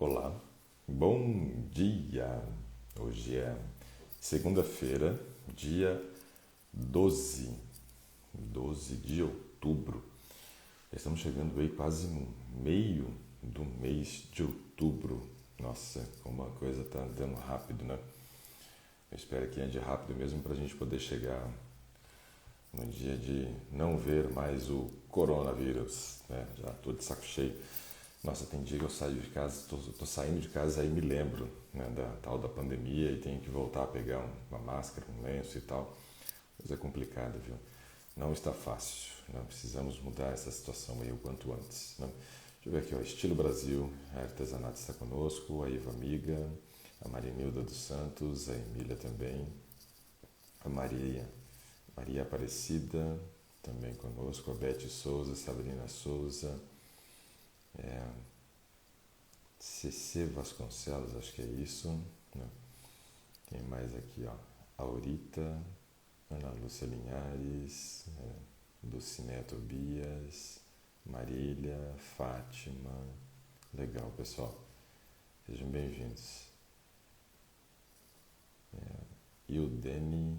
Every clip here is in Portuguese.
Olá, bom dia! Hoje é segunda-feira, dia 12 de outubro. Estamos chegando aí quase no meio do mês de outubro. Nossa, como a coisa está andando rápido, né? Eu espero que ande rápido mesmo para a gente poder chegar no dia de não ver mais o coronavírus, né? Já estou de saco cheio. Nossa, tem dia que eu saio de casa, tô saindo de casa aí me lembro, né, da tal da pandemia e tenho que voltar a pegar uma máscara, um lenço e tal. Coisa complicada, viu? Não está fácil, né? Precisamos mudar essa situação aí o quanto antes, né? Deixa eu ver aqui, ó, Estilo Brasil, a Artesanato está conosco, a Iva Amiga, a Marinilda dos Santos, a Emília também, a Maria Aparecida também conosco, a Beth Souza, Sabrina Souza, CC Vasconcelos, acho que é isso, né? Quem mais aqui, ó? Aurita, Ana Lúcia Linhares, Luciné Tobias, Marília, Fátima. Legal, pessoal. Sejam bem-vindos. E o Deni,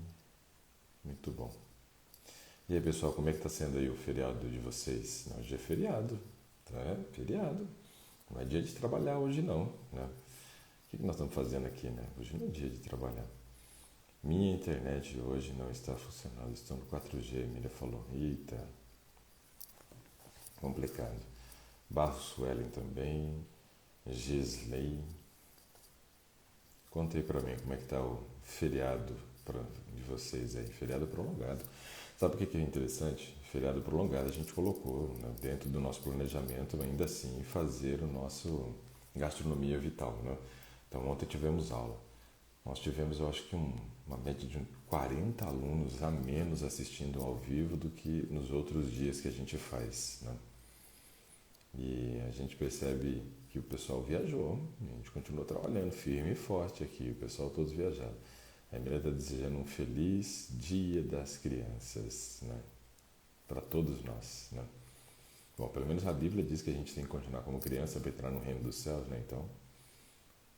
muito bom. E aí, pessoal, como é que está sendo aí o feriado de vocês? Não, hoje é feriado, tá? Feriado. Não é dia de trabalhar hoje não, né? O que nós estamos fazendo aqui, né? Hoje não é dia de trabalhar. Minha internet hoje não está funcionando, estou no 4G, a Emília falou. Eita, complicado. Barros Suelen também, Gisley. Conta aí pra mim como é que tá o feriado de vocês aí, feriado prolongado. Sabe o que é interessante? Feriado prolongado a gente colocou, né, dentro do nosso planejamento, ainda assim, fazer o nosso gastronomia vital, né? Então ontem tivemos aula. Nós tivemos, eu acho que uma média de 40 alunos a menos assistindo ao vivo do que nos outros dias que a gente faz, né? E a gente percebe que o pessoal viajou, a gente continuou trabalhando firme e forte aqui, o pessoal todos viajaram. A Emília está desejando um feliz Dia das Crianças, né? Para todos nós, né? Bom, pelo menos a Bíblia diz que a gente tem que continuar como criança para entrar no reino dos céus, né? Então,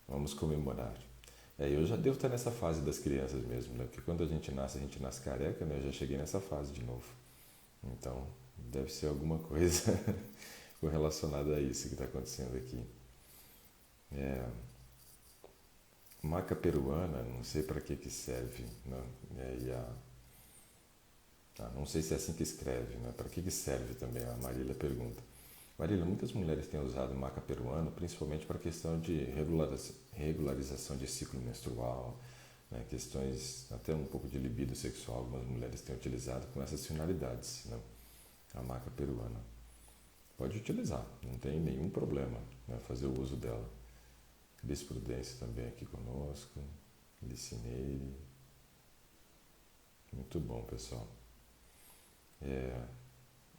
vamos comemorar. Eu já devo estar nessa fase das crianças mesmo, né? Porque quando a gente nasce careca, né? Eu já cheguei nessa fase de novo. Então, deve ser alguma coisa relacionada a isso que está acontecendo aqui. Maca peruana, não sei para que serve, né? Não sei se é assim que escreve, né? Para que serve também? A Marília pergunta. Marília, muitas mulheres têm usado maca peruana, principalmente para a questão de regularização de ciclo menstrual, né? Questões até um pouco de libido sexual, algumas mulheres têm utilizado com essas finalidades, né? A maca peruana. Pode utilizar, não tem nenhum problema, né? Fazer o uso dela. Cris Prudência também aqui conosco, Licineire. Muito bom, pessoal.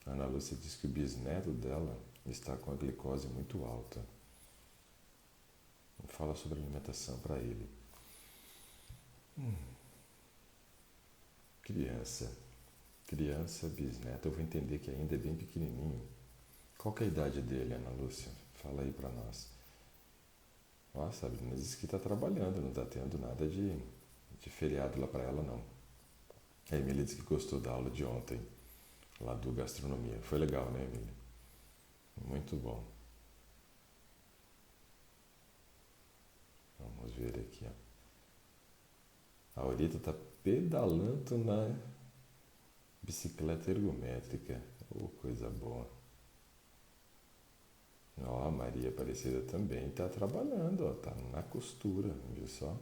Ana Lúcia diz que o bisneto dela está com a glicose muito alta. Fala sobre alimentação para ele. Criança, bisneto, eu vou entender que ainda é bem pequenininho. Qual que é a idade dele, Ana Lúcia? Fala aí para nós. Nossa, a Sabrina disse que está trabalhando, não está tendo nada de feriado lá para ela, não. A Emília disse que gostou da aula de ontem, lá do gastronomia. Foi legal, né, Emília? Muito bom. Vamos ver aqui, ó. A Aurita está pedalando na bicicleta ergométrica. Oh, coisa boa. Ó, a Maria Aparecida também está trabalhando, ó, tá na costura, viu só?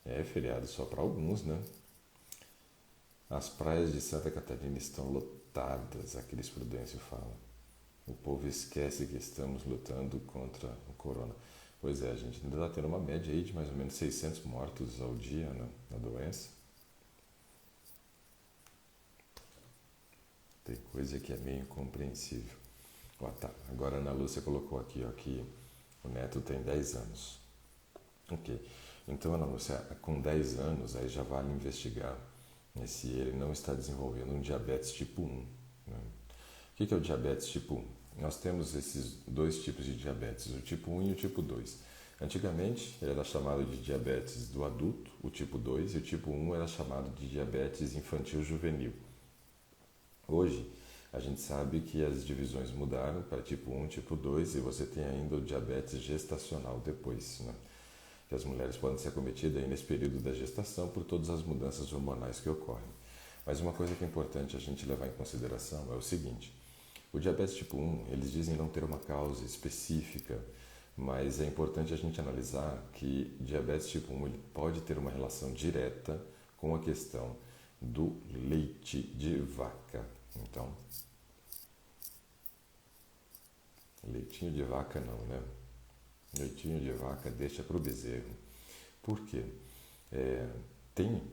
É feriado só para alguns, né? As praias de Santa Catarina estão lotadas, a Cris Prudêncio fala. O povo esquece que estamos lutando contra o corona. Pois é, a gente ainda está tendo uma média aí de mais ou menos 600 mortos ao dia, né, na doença. Tem coisa que é meio incompreensível. Ó, tá. Agora a Ana Lúcia colocou aqui, ó, que o neto tem 10 anos. Ok. Então, Ana Lúcia, com 10 anos, aí já vale investigar, né, se ele não está desenvolvendo um diabetes tipo 1. Né? O que é o diabetes tipo 1? nós temos esses dois tipos de diabetes, o tipo 1 e o tipo 2. Antigamente era chamado de diabetes do adulto, o tipo 2, e o tipo 1 era chamado de diabetes infantil juvenil. Hoje, a gente sabe que as divisões mudaram para tipo 1, tipo 2 e você tem ainda o diabetes gestacional depois, né? Que as mulheres podem ser acometidas aí nesse período da gestação por todas as mudanças hormonais que ocorrem. Mas uma coisa que é importante a gente levar em consideração é o seguinte: o diabetes tipo 1, eles dizem não ter uma causa específica, mas é importante a gente analisar que diabetes tipo 1 ele pode ter uma relação direta com a questão do leite de vaca. Então, leitinho de vaca não, né? Leitinho de vaca deixa para o bezerro. Por quê? Tem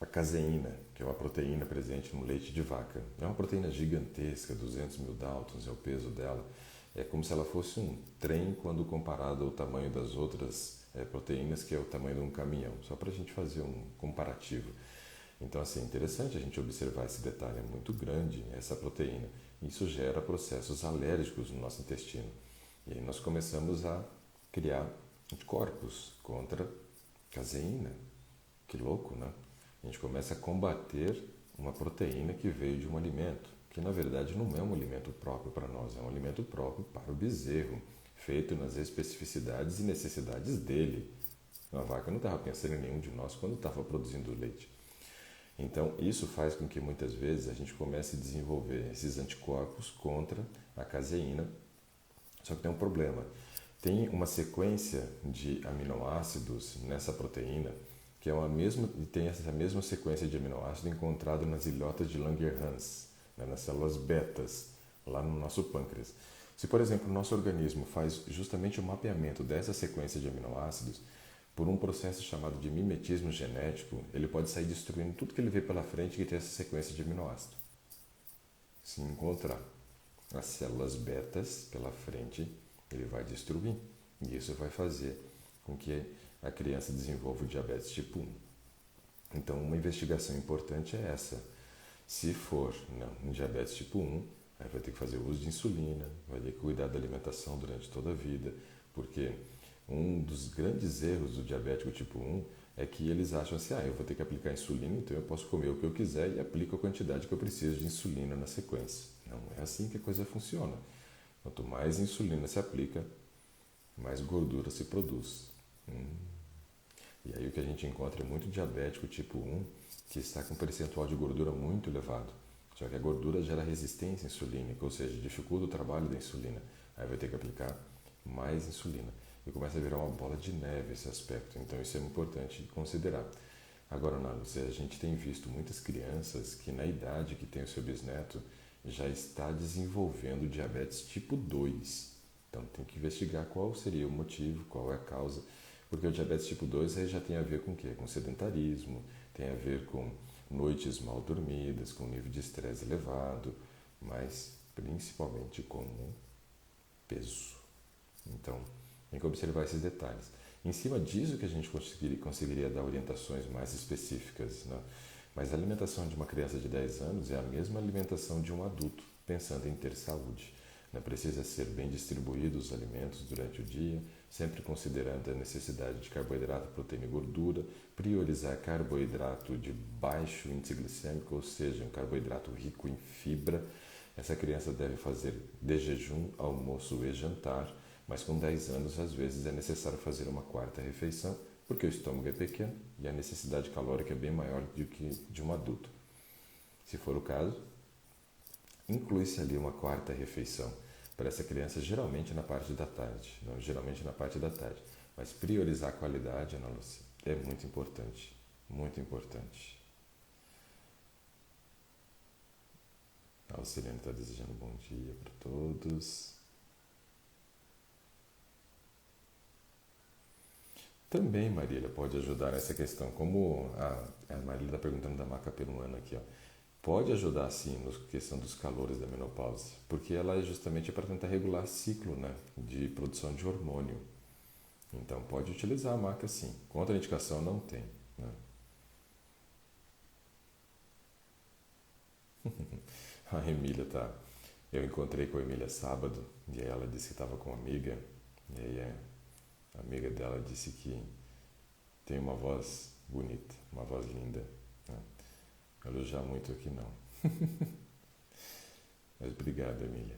a caseína, que é uma proteína presente no leite de vaca. É uma proteína gigantesca, 200 mil Daltons é o peso dela. É como se ela fosse um trem quando comparado ao tamanho das outras proteínas, que é o tamanho de um caminhão. Só para a gente fazer um comparativo. Então, assim, é interessante a gente observar esse detalhe, é muito grande essa proteína. Isso gera processos alérgicos no nosso intestino. E aí nós começamos a criar anticorpos contra caseína. Que louco, né? A gente começa a combater uma proteína que veio de um alimento, que na verdade não é um alimento próprio para nós, é um alimento próprio para o bezerro, feito nas especificidades e necessidades dele. A vaca não estava pensando em nenhum de nós quando estava produzindo leite. Então, isso faz com que muitas vezes a gente comece a desenvolver esses anticorpos contra a caseína. Só que tem um problema. Tem uma sequência de aminoácidos nessa proteína que é tem essa mesma sequência de aminoácidos encontrada nas ilhotas de Langerhans, né, nas células betas, lá no nosso pâncreas. Se, por exemplo, o nosso organismo faz justamente o mapeamento dessa sequência de aminoácidos, por um processo chamado de mimetismo genético, ele pode sair destruindo tudo que ele vê pela frente que tem essa sequência de aminoácidos. Se encontrar as células betas pela frente, ele vai destruir. E isso vai fazer com que a criança desenvolva o diabetes tipo 1. Então, uma investigação importante é essa. Se for um diabetes tipo 1, aí vai ter que fazer uso de insulina, vai ter que cuidar da alimentação durante toda a vida, porque um dos grandes erros do diabético tipo 1 é que eles acham assim, eu vou ter que aplicar insulina, então eu posso comer o que eu quiser e aplico a quantidade que eu preciso de insulina na sequência. Não é assim que a coisa funciona. Quanto mais insulina se aplica, mais gordura se produz. E aí o que a gente encontra é muito diabético tipo 1 que está com um percentual de gordura muito elevado. Só que a gordura gera resistência insulínica, ou seja, dificulta o trabalho da insulina. Aí vai ter que aplicar mais insulina. E começa a virar uma bola de neve esse aspecto. Então isso é importante considerar. Agora, Nálice, a gente tem visto muitas crianças que na idade que tem o seu bisneto já está desenvolvendo diabetes tipo 2. Então tem que investigar qual seria o motivo, qual é a causa. Porque o diabetes tipo 2 aí já tem a ver com o quê? Com sedentarismo, tem a ver com noites mal dormidas, com nível de estresse elevado, mas principalmente com o peso. Então, tem que observar esses detalhes. Em cima disso que a gente conseguiria dar orientações mais específicas, né? Mas a alimentação de uma criança de 10 anos é a mesma alimentação de um adulto, pensando em ter saúde. Precisa ser bem distribuídos os alimentos durante o dia, sempre considerando a necessidade de carboidrato, proteína e gordura, priorizar carboidrato de baixo índice glicêmico, ou seja, um carboidrato rico em fibra. Essa criança deve fazer de jejum, almoço e jantar, mas com 10 anos às vezes é necessário fazer uma quarta refeição, porque o estômago é pequeno e a necessidade calórica é bem maior do que de um adulto. Se for o caso, inclui-se ali uma quarta refeição para essa criança, geralmente na parte da tarde. Não, geralmente na parte da tarde. Mas priorizar a qualidade, Ana Lúcia, é muito importante. Muito importante. A Alcilene está desejando bom dia para todos. Também, Marília, pode ajudar nessa questão. Como a Marília está perguntando da maca peruana aqui, ó. Pode ajudar sim na questão dos calores da menopausa, porque ela é justamente para tentar regular ciclo, né, de produção de hormônio. Então pode utilizar a maca sim. Contraindicação não tem, né? A Emília está Eu encontrei com a Emília sábado e aí ela disse que estava com uma amiga. E aí a amiga dela disse que tem uma voz bonita, uma voz linda. Né? Elogiar muito aqui não. Mas obrigado, Emília.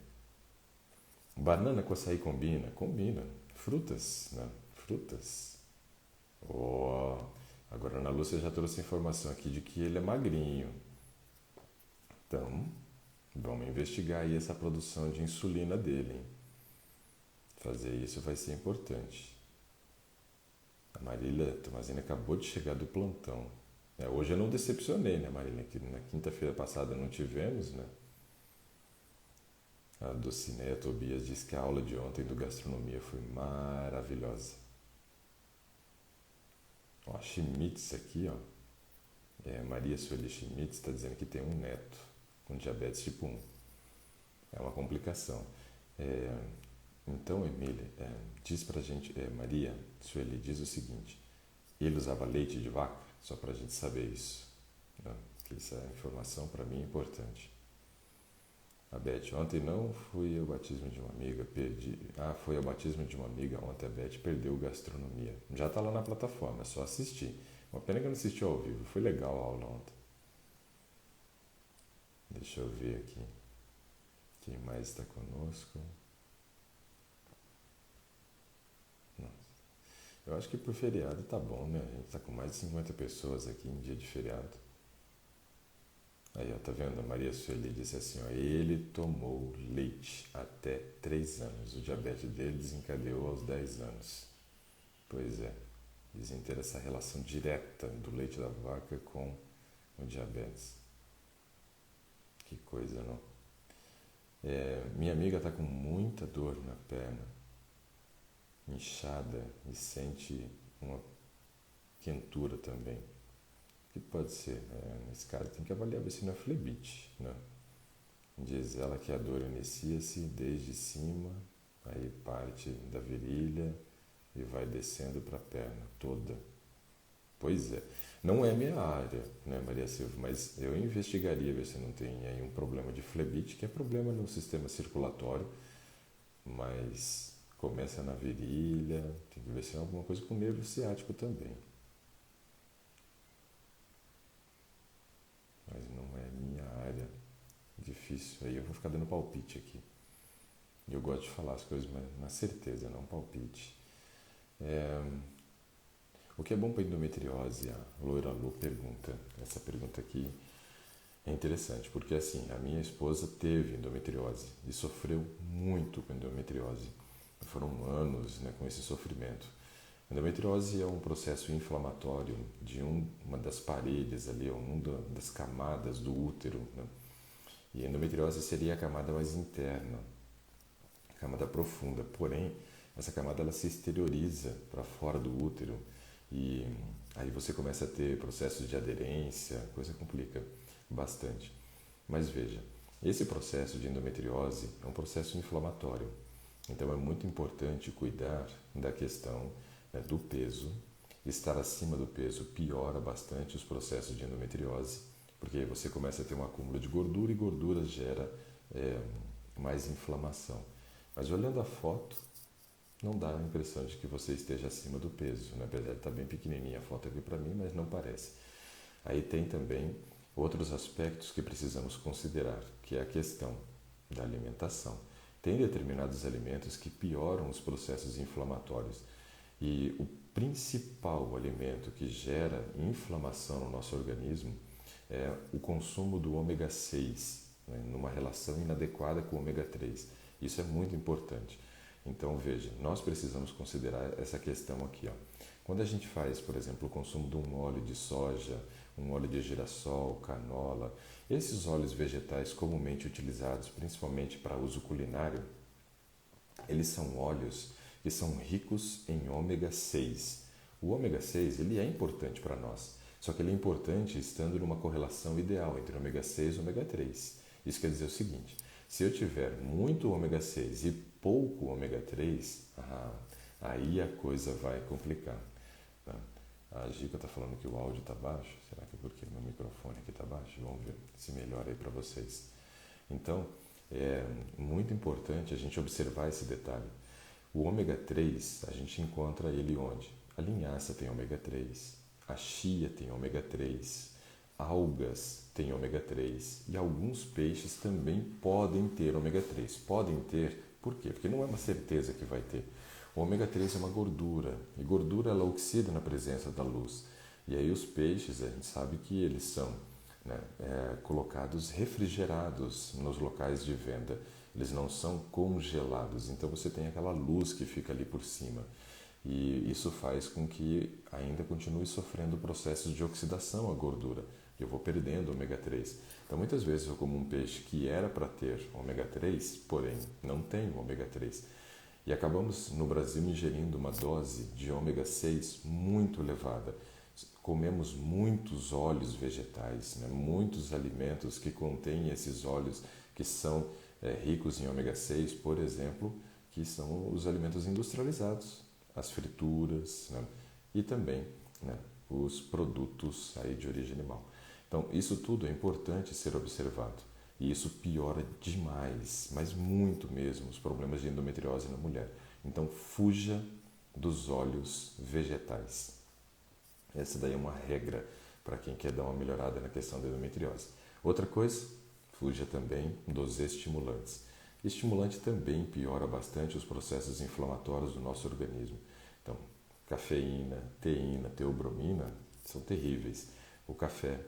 Banana com açaí combina? Combina. Frutas, né? Frutas. Oh, agora a Ana Lúcia já trouxe informação aqui de que ele é magrinho. Então, vamos investigar aí essa produção de insulina dele. Hein? Fazer isso vai ser importante. A Marília Tomazina acabou de chegar do plantão. Hoje eu não decepcionei, né, Marília? Que na quinta-feira passada não tivemos, né? A Docineia Tobias diz que a aula de ontem do gastronomia foi maravilhosa. Ó, a Schmitz aqui, ó. Maria Sueli Schmitz está dizendo que tem um neto com diabetes tipo 1. É uma complicação. Então, Emília, diz pra gente, Maria Sueli diz o seguinte: ele usava leite de vaca? Só pra gente saber isso. Né? Que essa informação para mim é importante. A Beth, ontem não fui ao batismo de uma amiga, perdi. Foi ao batismo de uma amiga, ontem a Beth perdeu gastronomia. Já tá lá na plataforma, é só assistir. Uma pena que eu não assisti ao vivo, foi legal a aula ontem. Deixa eu ver aqui. Quem mais está conosco? Nossa. Eu acho que por feriado tá bom, né? A gente tá com mais de 50 pessoas aqui em dia de feriado. Aí, ó, tá vendo? A Maria Sueli disse assim, ó, ele tomou leite até 3 anos. O diabetes dele desencadeou aos 10 anos. Pois é. Dizem ter essa relação direta do leite da vaca com o diabetes. Que coisa, não? Minha amiga está com muita dor na perna, inchada e sente uma quentura também. O que pode ser? Nesse caso tem que avaliar ver se não é flebite, né? Diz ela que a dor inicia-se desde cima, aí parte da virilha e vai descendo para a perna toda. Pois é. Não é minha área, né, Maria Silva, mas eu investigaria ver se não tem aí um problema de flebite, que é problema no sistema circulatório, mas começa na virilha, tem que ver se é alguma coisa com o nervo ciático também. Mas não é minha área, difícil, aí eu vou ficar dando palpite aqui. Eu gosto de falar as coisas, mas na certeza, não palpite. O que é bom para endometriose? A Loira Lu pergunta. Essa pergunta aqui é interessante, porque assim, a minha esposa teve endometriose e sofreu muito com endometriose. Foram anos, né, com esse sofrimento. Endometriose é um processo inflamatório de uma das paredes ali, uma das camadas do útero. Né? E a endometriose seria a camada mais interna, a camada profunda. Porém, essa camada ela se exterioriza para fora do útero. E aí você começa a ter processos de aderência, coisa complica bastante. Mas veja, esse processo de endometriose é um processo inflamatório. Então é muito importante cuidar da questão, né, do peso. Estar acima do peso piora bastante os processos de endometriose, porque aí você começa a ter um acúmulo de gordura e gordura gera mais inflamação. Mas olhando a foto, não dá a impressão de que você esteja acima do peso. Na verdade, está bem pequenininha a foto aqui para mim, mas não parece. Aí tem também outros aspectos que precisamos considerar, que é a questão da alimentação. Tem determinados alimentos que pioram os processos inflamatórios. E o principal alimento que gera inflamação no nosso organismo é o consumo do ômega 6, né, numa relação inadequada com o ômega 3. Isso é muito importante. Então, veja, nós precisamos considerar essa questão aqui. Ó. Quando a gente faz, por exemplo, o consumo de um óleo de soja, um óleo de girassol, canola, esses óleos vegetais comumente utilizados, principalmente para uso culinário, eles são óleos que são ricos em ômega 6. O ômega 6 ele é importante para nós, só que ele é importante estando numa correlação ideal entre ômega 6 e ômega 3. Isso quer dizer o seguinte, se eu tiver muito ômega 6 e pouco ômega 3, aí a coisa vai complicar. Tá? A Gica está falando que o áudio está baixo. Será que é porque meu microfone aqui está baixo? Vamos ver se melhora aí para vocês. Então, É muito importante a gente observar esse detalhe. O ômega 3, a gente encontra ele onde? A linhaça tem ômega 3, a chia tem ômega 3, algas têm ômega 3 e alguns peixes também podem ter ômega 3. Podem ter, por quê? Porque não é uma certeza que vai ter. O ômega 3 é uma gordura e gordura ela oxida na presença da luz. E aí os peixes, a gente sabe que eles são, né, colocados refrigerados nos locais de venda. Eles não são congelados, então você tem aquela luz que fica ali por cima. E isso faz com que ainda continue sofrendo processos de oxidação a gordura. Eu vou perdendo ômega 3. Então muitas vezes eu como um peixe que era para ter ômega 3, porém não tem ômega 3. E acabamos no Brasil ingerindo uma dose de ômega 6 muito elevada. Comemos muitos óleos vegetais, né? Muitos alimentos que contêm esses óleos que são ricos em ômega 6, por exemplo, que são os alimentos industrializados, as frituras, né? E também, né, os produtos aí de origem animal. Então, isso tudo é importante ser observado. E isso piora demais, mas muito mesmo, os problemas de endometriose na mulher. Então, fuja dos óleos vegetais. Essa daí é uma regra para quem quer dar uma melhorada na questão da endometriose. Outra coisa, fuja também dos estimulantes. Estimulante também piora bastante os processos inflamatórios do nosso organismo. Então, cafeína, teína, teobromina são terríveis. O café,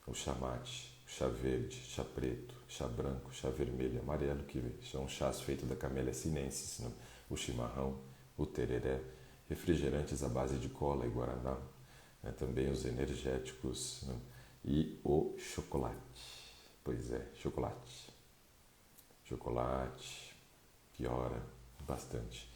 o chá mate, o chá verde, chá preto, chá branco, chá vermelho, amarelo, que são chás feitos da Camellia sinensis, né? O chimarrão, o tereré, refrigerantes à base de cola e guaraná, né? Também os energéticos, né? E o chocolate. Pois é, chocolate. Chocolate piora bastante.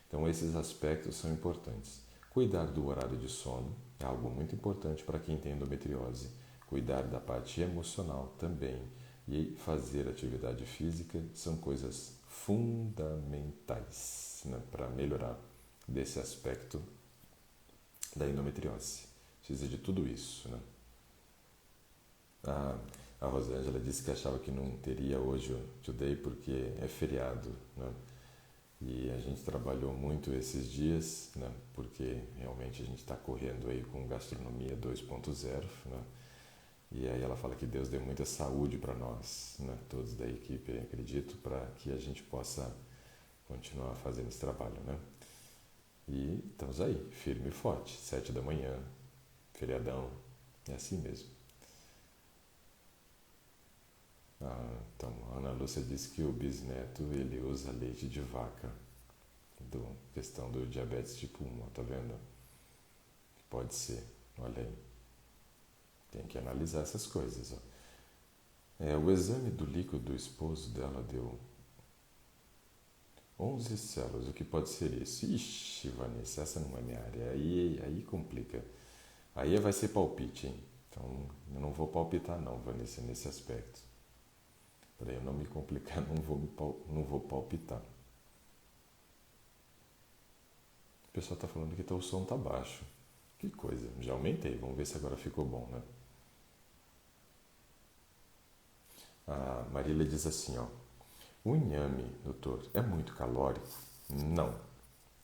Então esses aspectos são importantes. Cuidar do horário de sono é algo muito importante para quem tem endometriose. Cuidar da parte emocional também e fazer atividade física são coisas fundamentais, né, para melhorar desse aspecto da endometriose. Precisa de tudo isso, né? A Rosângela disse que achava que não teria hoje o Today porque é feriado, né? E a gente trabalhou muito esses dias, né? Porque realmente a gente está correndo aí com gastronomia 2.0, né? E aí ela fala que Deus deu muita saúde para nós, né? Todos da equipe, acredito, para que a gente possa continuar fazendo esse trabalho, né? E estamos aí, firme e forte, 7 da manhã, feriadão, é assim mesmo. Então, a Ana Lúcia disse que o bisneto ele usa leite de vaca, questão do diabetes tipo 1, tá vendo? Pode ser, olha aí. Tem que analisar essas coisas. Ó. O exame do líquido do esposo dela deu 11 células. O que pode ser isso? Ixi, Vanessa, essa não é minha área. Aí complica. Aí vai ser palpite, hein? Então, eu não vou palpitar não, Vanessa, nesse aspecto. Para eu não me complicar, não vou palpitar. O pessoal está falando que o som está baixo. Que coisa, já aumentei. Vamos ver se agora ficou bom, né? A Marília diz assim, ó. O inhame, doutor, é muito calórico? Não.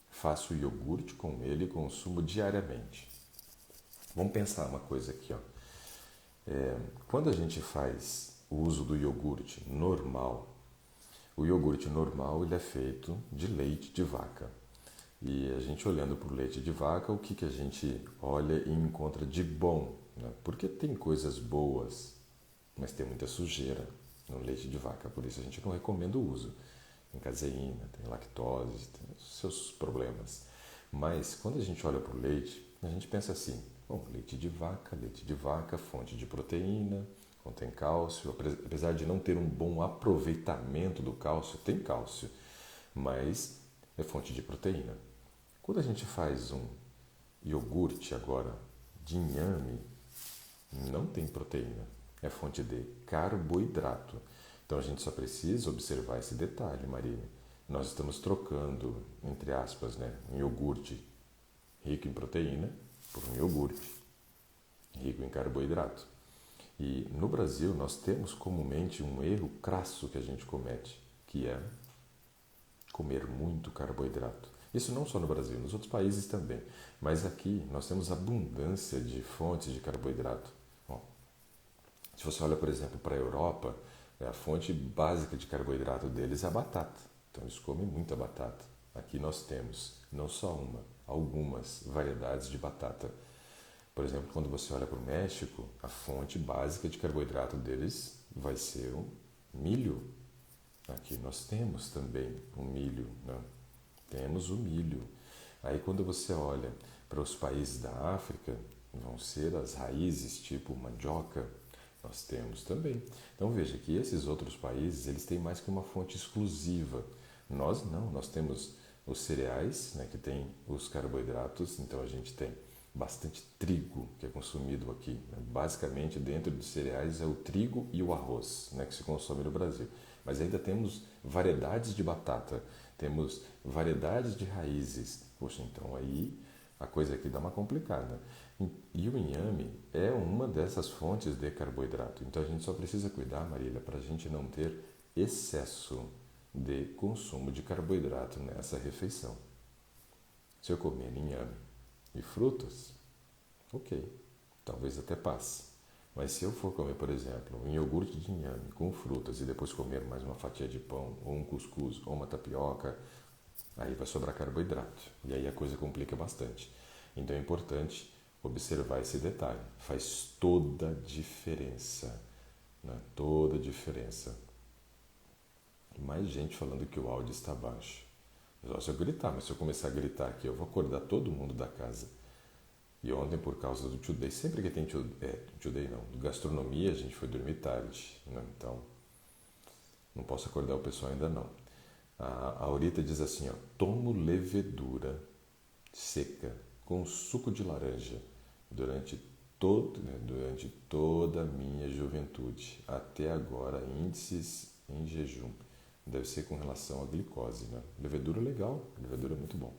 Faço iogurte com ele e consumo diariamente. Vamos pensar uma coisa aqui, ó. Quando a gente faz o uso do iogurte normal, o iogurte normal ele é feito de leite de vaca. E a gente olhando para o leite de vaca, o que a gente olha e encontra de bom? Né? Porque tem coisas boas, mas tem muita sujeira no leite de vaca, por isso a gente não recomenda o uso. Tem caseína, tem lactose, tem os seus problemas. Mas quando a gente olha para o leite, a gente pensa assim, bom, leite de vaca, fonte de proteína, contém cálcio, apesar de não ter um bom aproveitamento do cálcio, tem cálcio, mas é fonte de proteína. Quando a gente faz um iogurte agora de inhame, não tem proteína, é fonte de carboidrato. Então a gente só precisa observar esse detalhe, Marília. Nós estamos trocando, entre aspas, né, um iogurte rico em proteína por um iogurte rico em carboidrato. E no Brasil nós temos comumente um erro crasso que a gente comete, que é comer muito carboidrato. Isso não só no Brasil, nos outros países também. Mas aqui nós temos abundância de fontes de carboidrato. Bom, se você olha, por exemplo, para a Europa, a fonte básica de carboidrato deles é a batata. Então eles comem muita batata. Aqui nós temos não só uma, algumas variedades de batata. Por exemplo, quando você olha para o México, a fonte básica de carboidrato deles vai ser o milho. Aqui nós temos também o milho, né? Temos o milho. Aí quando você olha para os países da África, vão ser as raízes tipo mandioca, nós temos também. Então veja que esses outros países, eles têm mais que uma fonte exclusiva. Nós não, nós temos os cereais, né, que tem os carboidratos, então a gente tem bastante trigo que é consumido aqui. Né? Basicamente, dentro dos cereais é o trigo e o arroz, né, que se consome no Brasil. Mas ainda temos variedades de batata, temos variedades de raízes. Poxa, então aí a coisa aqui dá uma complicada. E o inhame é uma dessas fontes de carboidrato. Então a gente só precisa cuidar, Marília, para a gente não ter excesso de consumo de carboidrato nessa refeição. Se eu comer inhame e frutas, ok, talvez até passe. Mas se eu for comer, por exemplo, um iogurte de inhame com frutas e depois comer mais uma fatia de pão, ou um cuscuz, ou uma tapioca, aí vai sobrar carboidrato. E aí a coisa complica bastante. Então é importante observar esse detalhe. Faz toda a diferença. Né? Toda a diferença. Mais gente falando que o áudio está baixo. Só se eu gritar, mas se eu começar a gritar aqui, eu vou acordar todo mundo da casa. E ontem, por causa do Today, sempre que tem Today não, do gastronomia, a gente foi dormir tarde, né? Então não posso acordar o pessoal ainda não. A Aurita diz assim, ó, tomo levedura seca com suco de laranja durante toda a minha juventude. Até agora, índices em jejum. Deve ser com relação à glicose, né? Levedura é legal, levedura é muito bom.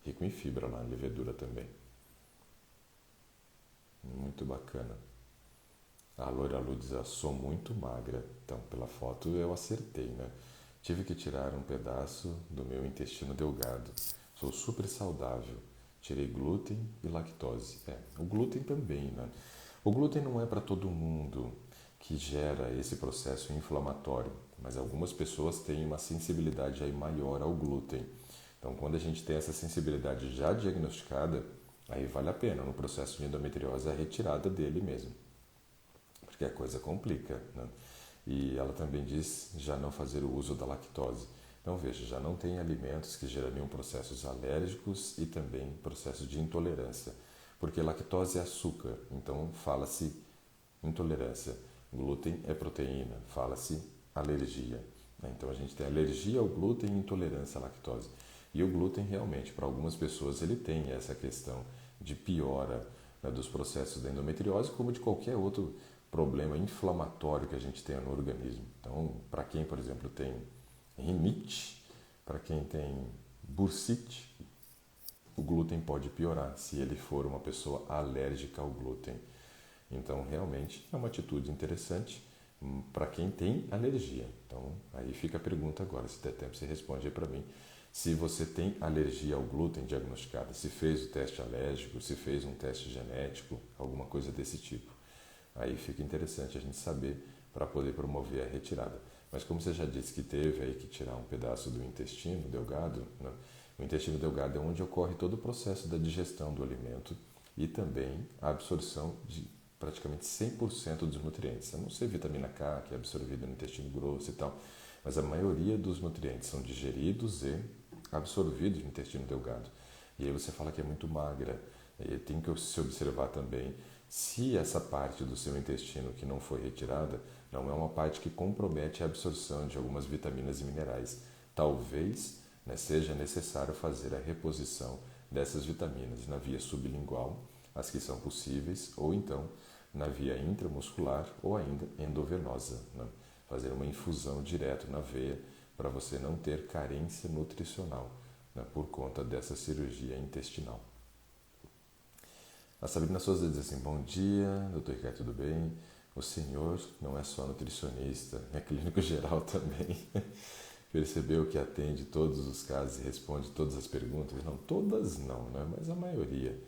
Rico em fibra lá, levedura também. Muito bacana. A Loira Lu diz, sou muito magra. Então, pela foto eu acertei, né? Tive que tirar um pedaço do meu intestino delgado. Sou super saudável. Tirei glúten e lactose. O glúten também, né? O glúten não é para todo mundo que gera esse processo inflamatório, mas algumas pessoas têm uma sensibilidade aí maior ao glúten. Então, quando a gente tem essa sensibilidade já diagnosticada, aí vale a pena no processo de endometriose a retirada dele mesmo, porque a coisa complica, né? E ela também diz já não fazer o uso da lactose. Então veja, já não tem alimentos que gerariam processos alérgicos e também processos de intolerância, porque lactose é açúcar, então fala-se intolerância. Glúten é proteína, fala-se alergia. Então a gente tem alergia ao glúten e intolerância à lactose. E o glúten realmente, para algumas pessoas, ele tem essa questão de piora, né, dos processos da endometriose, como de qualquer outro problema inflamatório que a gente tenha no organismo. Então, para quem, por exemplo, tem rinite, para quem tem bursite, o glúten pode piorar se ele for uma pessoa alérgica ao glúten. Então, realmente é uma atitude interessante para quem tem alergia. Então, aí fica a pergunta agora, se der tempo você responde aí para mim. Se você tem alergia ao glúten diagnosticada, se fez o teste alérgico, se fez um teste genético, alguma coisa desse tipo. Aí fica interessante a gente saber para poder promover a retirada. Mas como você já disse que teve aí que tirar um pedaço do intestino delgado, né? O intestino delgado é onde ocorre todo o processo da digestão do alimento e também a absorção de praticamente 100% dos nutrientes. A não ser vitamina K, que é absorvida no intestino grosso e tal, mas a maioria dos nutrientes são digeridos e absorvidos no intestino delgado. E aí você fala que é muito magra. E tem que se observar também se essa parte do seu intestino que não foi retirada não é uma parte que compromete a absorção de algumas vitaminas e minerais. Talvez, né, seja necessário fazer a reposição dessas vitaminas na via sublingual, as que são possíveis, ou então na via intramuscular ou ainda endovenosa, né? Fazer uma infusão direto na veia para você não ter carência nutricional, né, por conta dessa cirurgia intestinal. A Sabrina Souza diz assim, bom dia, doutor Ricardo, tudo bem? O senhor não é só nutricionista, é clínico geral também. Percebeu que atende todos os casos e responde todas as perguntas? Não, todas não, né? Mas a maioria.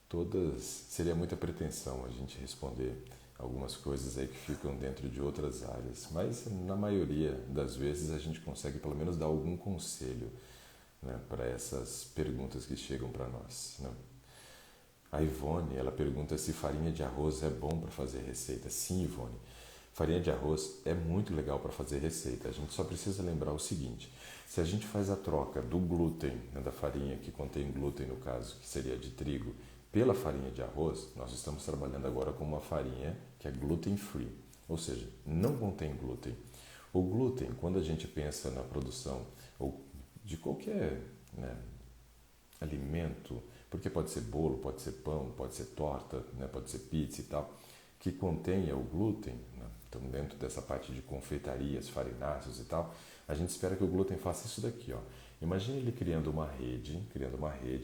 Todas, seria muita pretensão a gente responder algumas coisas aí que ficam dentro de outras áreas, mas na maioria das vezes a gente consegue pelo menos dar algum conselho, né, para essas perguntas que chegam para nós, né? A Ivone, ela pergunta se farinha de arroz é bom para fazer receita. Sim, Ivone, farinha de arroz é muito legal para fazer receita. A gente só precisa lembrar o seguinte: se a gente faz a troca do glúten, né, da farinha que contém glúten no caso, que seria de trigo, pela farinha de arroz, nós estamos trabalhando agora com uma farinha que é gluten free, ou seja, não contém glúten. O glúten, quando a gente pensa na produção ou de qualquer, né, alimento, porque pode ser bolo, pode ser pão, pode ser torta, né, pode ser pizza e tal, que contenha o glúten, né? Então, dentro dessa parte de confeitarias, farináceos e tal, a gente espera que o glúten faça isso daqui, ó. Imagine ele criando uma rede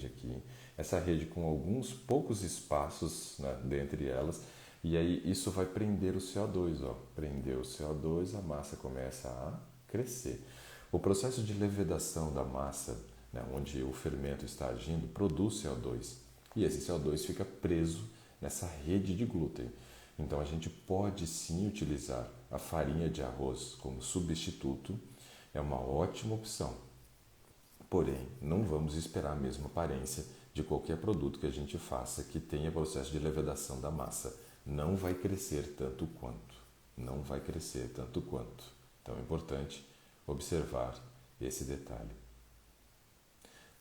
aqui, essa rede com alguns poucos espaços, né, dentre elas, e aí isso vai prender o CO2, ó. Prender o CO2, a massa começa a crescer. O processo de levedação da massa, né, onde o fermento está agindo, produz CO2, e esse CO2 fica preso nessa rede de glúten. Então a gente pode sim utilizar a farinha de arroz como substituto, é uma ótima opção. Porém, não vamos esperar a mesma aparência de qualquer produto que a gente faça que tenha processo de levedação da massa. Não vai crescer tanto quanto. Não vai crescer tanto quanto. Então é importante observar esse detalhe.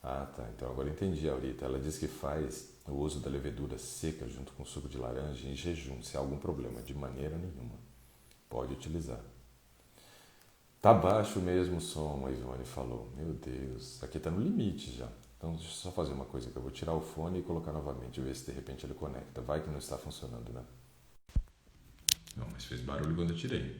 Ah, tá. Então agora entendi, Aurita. Ela diz que faz o uso da levedura seca junto com suco de laranja em jejum, se há algum problema. De maneira nenhuma. Pode utilizar. Tá baixo mesmo o som, a Ivone falou. Meu Deus, aqui tá no limite já. Então deixa eu só fazer uma coisa, que eu vou tirar o fone e colocar novamente, ver se de repente ele conecta. Vai que não está funcionando, né? Não, mas fez barulho quando eu tirei.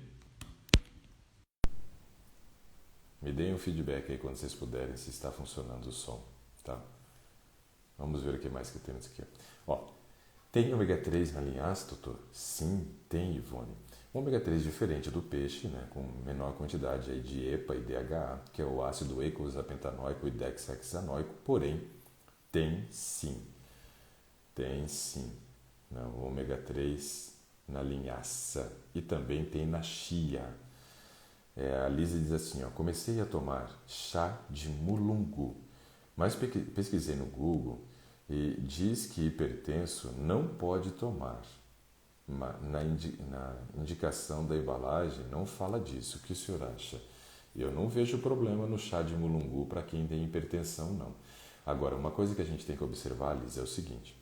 Me deem um feedback aí quando vocês puderem, se está funcionando o som, tá? Vamos ver o que mais que temos aqui. Ó, tem ômega 3 na linha ácido, doutor? Sim, tem, Ivone. O ômega 3 diferente do peixe, né, com menor quantidade aí de EPA e DHA, que é o ácido eicosapentanoico e dexahexanoico, porém, tem sim. Tem sim. Né, o ômega 3 na linhaça e também tem na chia. A Lisa diz assim, ó, comecei a tomar chá de mulungu, mas pesquisei no Google e diz que hipertenso não pode tomar. Na indicação da embalagem não fala disso. O que o senhor acha? Eu não vejo problema no chá de mulungu para quem tem hipertensão, não. Agora, uma coisa que a gente tem que observar, Liz, é o seguinte.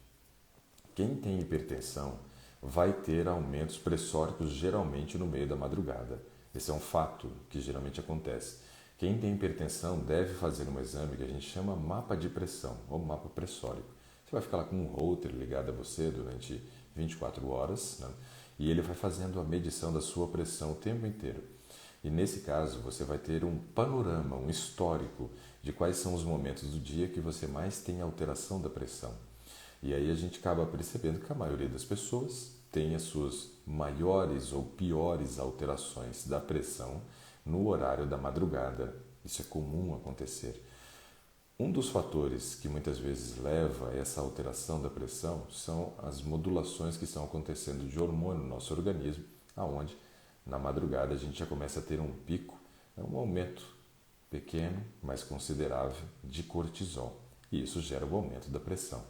Quem tem hipertensão vai ter aumentos pressóricos geralmente no meio da madrugada. Esse é um fato que geralmente acontece. Quem tem hipertensão deve fazer um exame que a gente chama mapa de pressão ou mapa pressórico. Você vai ficar lá com um holter ligado a você durante 24 horas, né? E ele vai fazendo a medição da sua pressão o tempo inteiro. E nesse caso você vai ter um panorama, um histórico de quais são os momentos do dia que você mais tem alteração da pressão. E aí a gente acaba percebendo que a maioria das pessoas tem as suas maiores ou piores alterações da pressão no horário da madrugada. Isso é comum acontecer. Um dos fatores que muitas vezes leva a essa alteração da pressão são as modulações que estão acontecendo de hormônio no nosso organismo, aonde na madrugada a gente já começa a ter um pico, um aumento pequeno, mas considerável de cortisol. E isso gera o aumento da pressão.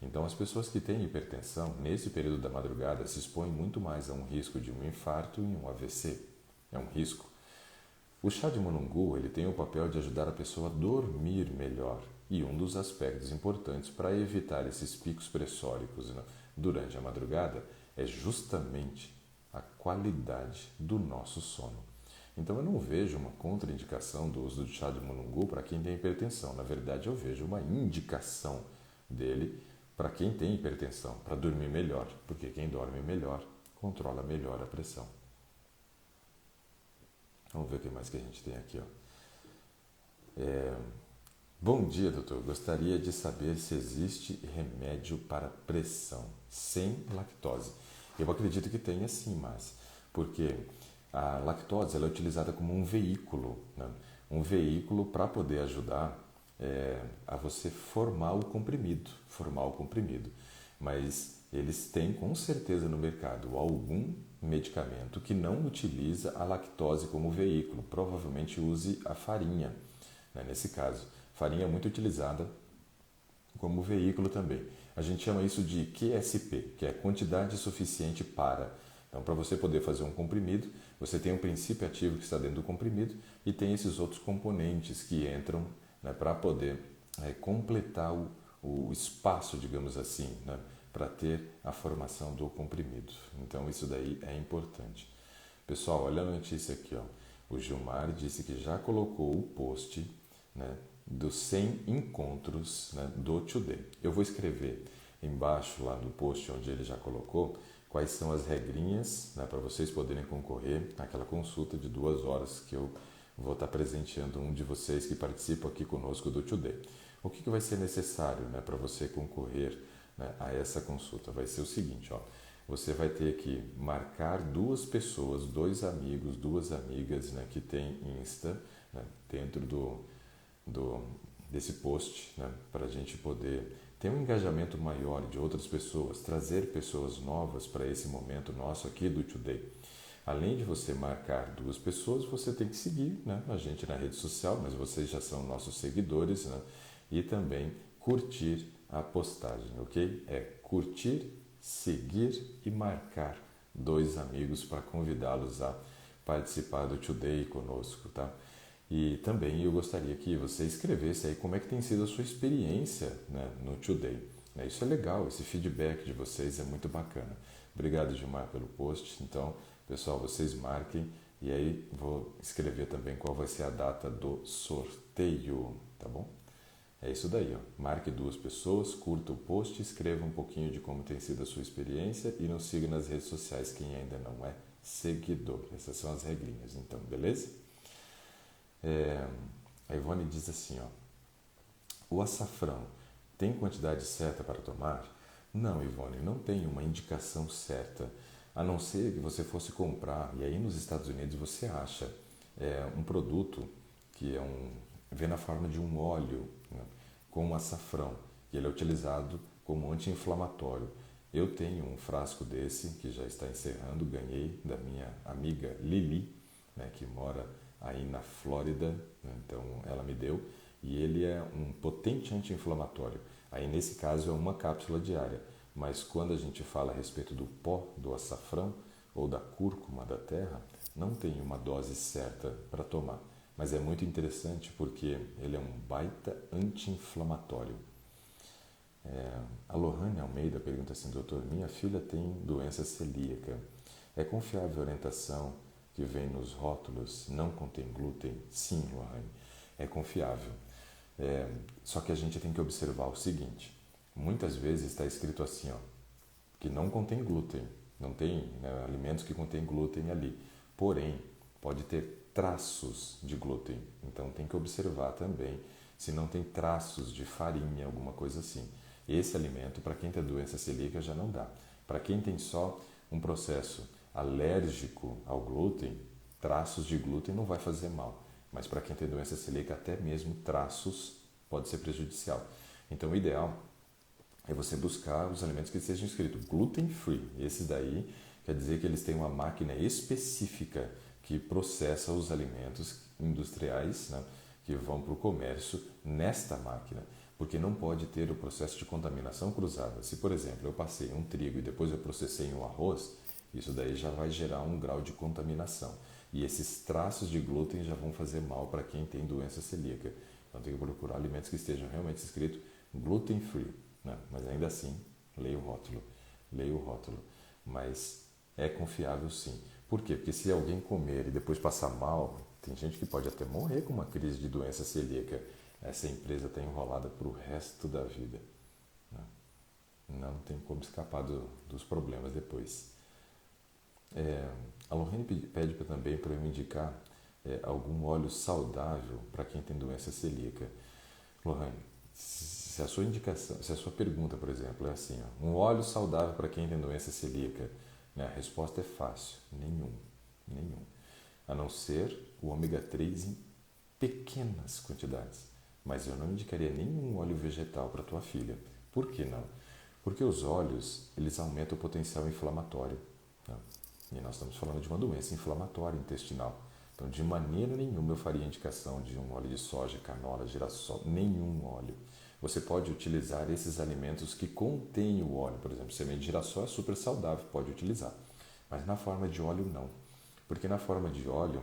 Então as pessoas que têm hipertensão, nesse período da madrugada, se expõem muito mais a um risco de um infarto e um AVC. É um risco. O chá de mulungu ele tem o papel de ajudar a pessoa a dormir melhor e um dos aspectos importantes para evitar esses picos pressóricos, né, durante a madrugada é justamente a qualidade do nosso sono. Então eu não vejo uma contraindicação do uso do chá de mulungu para quem tem hipertensão. Na verdade eu vejo uma indicação dele para quem tem hipertensão, para dormir melhor, porque quem dorme melhor controla melhor a pressão. Vamos ver o que mais que a gente tem aqui. Ó. Bom dia, doutor. Gostaria de saber se existe remédio para pressão sem lactose. Eu acredito que tenha sim, mas porque a lactose ela é utilizada como um veículo, né? Um veículo para poder ajudar a você formar o comprimido. Mas eles têm com certeza no mercado algum medicamento que não utiliza a lactose como veículo, provavelmente use a farinha, né? Nesse caso, farinha é muito utilizada como veículo também. A gente chama isso de QSP, que é quantidade suficiente para. Então, para você poder fazer um comprimido, você tem um princípio ativo que está dentro do comprimido e tem esses outros componentes que entram, né, para poder completar o espaço, digamos assim, né, para ter a formação do comprimido. Então, isso daí é importante. Pessoal, olha a notícia aqui, ó. O Gilmar disse que já colocou o post, né, dos 100 encontros, né, do Today. Eu vou escrever embaixo lá no post onde ele já colocou quais são as regrinhas, né, para vocês poderem concorrer àquela consulta de 2 horas que eu vou estar presenteando um de vocês que participa aqui conosco do Today. O que vai ser necessário, né, para você concorrer, né, a essa consulta? Vai ser o seguinte, ó. Você vai ter que marcar 2 pessoas, 2 amigos, 2 amigas, né, que tem Insta, né, dentro desse post, né, para a gente poder ter um engajamento maior de outras pessoas, trazer pessoas novas para esse momento nosso aqui do Today. Além de você marcar 2 pessoas, você tem que seguir, né, a gente na rede social, mas vocês já são nossos seguidores, né, e também curtir a postagem, ok? É curtir, seguir e marcar 2 amigos para convidá-los a participar do Today conosco, tá? E também eu gostaria que você escrevesse aí como é que tem sido a sua experiência, né, no Today. Isso é legal, esse feedback de vocês é muito bacana. Obrigado, Gilmar, pelo post. Então, pessoal, vocês marquem e aí vou escrever também qual vai ser a data do sorteio, tá bom? É isso daí, ó. Marque 2 pessoas, curta o post, escreva um pouquinho de como tem sido a sua experiência e nos siga nas redes sociais quem ainda não é seguidor. Essas são as regrinhas, então, beleza? A Ivone diz assim, ó, o açafrão tem quantidade certa para tomar? Não, Ivone, não tem uma indicação certa, a não ser que você fosse comprar, e aí nos Estados Unidos você acha um produto que vem na forma de um óleo, né, com açafrão, que ele é utilizado como anti-inflamatório. Eu tenho um frasco desse, que já está encerrando, ganhei da minha amiga Lili, né, que mora aí na Flórida, né, então ela me deu, e ele é um potente anti-inflamatório. Aí nesse caso é uma cápsula diária, mas quando a gente fala a respeito do pó do açafrão ou da cúrcuma da terra, não tem uma dose certa para tomar. Mas é muito interessante porque ele é um baita anti-inflamatório. A Lohane Almeida pergunta assim, doutor, minha filha tem doença celíaca. É confiável a orientação que vem nos rótulos, não contém glúten? Sim, Lohane, é confiável. Só que a gente tem que observar o seguinte, muitas vezes está escrito assim, ó, que não contém glúten, não tem, né, alimentos que contêm glúten ali, porém pode ter traços de glúten, então tem que observar também se não tem traços de farinha, alguma coisa assim. Esse alimento, para quem tem doença celíaca, já não dá. Para quem tem só um processo alérgico ao glúten, traços de glúten não vai fazer mal. Mas para quem tem doença celíaca, até mesmo traços pode ser prejudicial. Então o ideal é você buscar os alimentos que estejam escritos gluten free. Esses daí quer dizer que eles têm uma máquina específica que processa os alimentos industriais, né, que vão para o comércio nesta máquina. Porque não pode ter o processo de contaminação cruzada. Se, por exemplo, eu passei um trigo e depois eu processei um arroz, isso daí já vai gerar um grau de contaminação. E esses traços de glúten já vão fazer mal para quem tem doença celíaca. Então tem que procurar alimentos que estejam realmente escritos gluten free, né? Mas ainda assim, leia o rótulo. Leia o rótulo. Mas é confiável sim. Por quê? Porque se alguém comer e depois passar mal, tem gente que pode até morrer com uma crise de doença celíaca. Essa empresa está enrolada para o resto da vida, né? Não tem como escapar dos problemas depois. A Lorraine pede também para eu me indicar algum óleo saudável para quem tem doença celíaca. Lorraine, se a sua pergunta, por exemplo, é assim, ó, um óleo saudável para quem tem doença celíaca, A resposta é fácil, nenhum, nenhum. A não ser o ômega 3 em pequenas quantidades. Mas eu não indicaria nenhum óleo vegetal para tua filha. Por que não? Porque os óleos, eles aumentam o potencial inflamatório. Né? E nós estamos falando de uma doença inflamatória intestinal. Então, de maneira nenhuma eu faria indicação de um óleo de soja, canola, girassol, nenhum óleo. Você pode utilizar esses alimentos que contêm o óleo. Por exemplo, semente de girassol é super saudável, pode utilizar. Mas na forma de óleo, não. Porque na forma de óleo,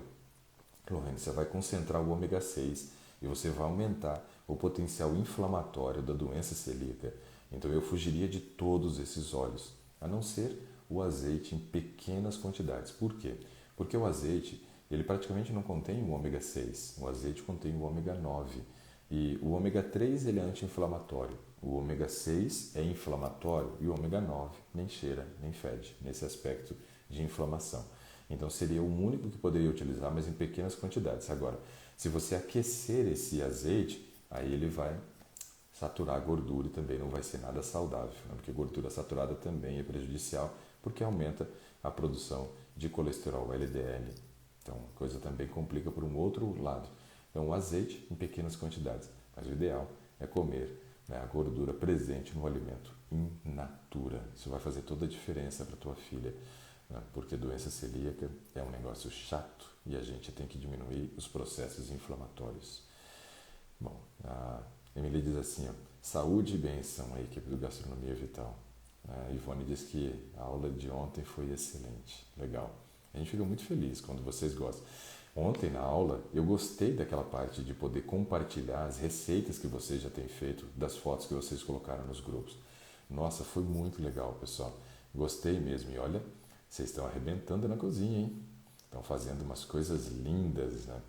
Lohane, você vai concentrar o ômega 6 e você vai aumentar o potencial inflamatório da doença celíaca. Então eu fugiria de todos esses óleos, a não ser o azeite em pequenas quantidades. Por quê? Porque o azeite, ele praticamente não contém o ômega 6, o azeite contém o ômega 9. E o ômega 3 ele é anti-inflamatório, o ômega 6 é inflamatório e o ômega 9 nem cheira, nem fede, nesse aspecto de inflamação. Então seria o único que poderia utilizar, mas em pequenas quantidades. Agora, se você aquecer esse azeite, aí ele vai saturar a gordura e também não vai ser nada saudável, né? Porque gordura saturada também é prejudicial, porque aumenta a produção de colesterol LDL. Então, a coisa também complica por um outro lado. Então, o azeite em pequenas quantidades, mas o ideal é comer, né, a gordura presente no alimento in natura. Isso vai fazer toda a diferença para a tua filha, né? Porque doença celíaca é um negócio chato e a gente tem que diminuir os processos inflamatórios. Bom, a Emily diz assim, ó, saúde e bênção à equipe do Gastronomia Vital. A Ivone diz que a aula de ontem foi excelente, legal. A gente fica muito feliz quando vocês gostam. Ontem na aula eu gostei daquela parte de poder compartilhar as receitas que vocês já têm feito, das fotos que vocês colocaram nos grupos. Nossa, foi muito legal, pessoal. Gostei mesmo. E olha, vocês estão arrebentando na cozinha, hein? Estão fazendo umas coisas lindas, né?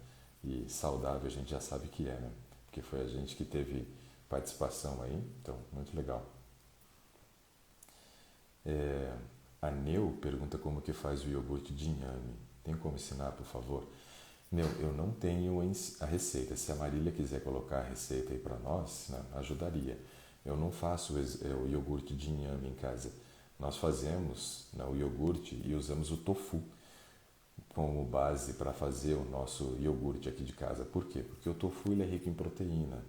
E saudável a gente já sabe que é, né? Porque foi a gente que teve participação aí, então, muito legal. A Neu pergunta como que faz o iogurte de inhame. Tem como ensinar, por favor? Neu, eu não tenho a receita. Se a Marília quiser colocar a receita aí para nós, né, ajudaria. Eu não faço o iogurte de inhame em casa. Nós fazemos, né, o iogurte e usamos o tofu como base para fazer o nosso iogurte aqui de casa. Por quê? Porque o tofu ele é rico em proteína.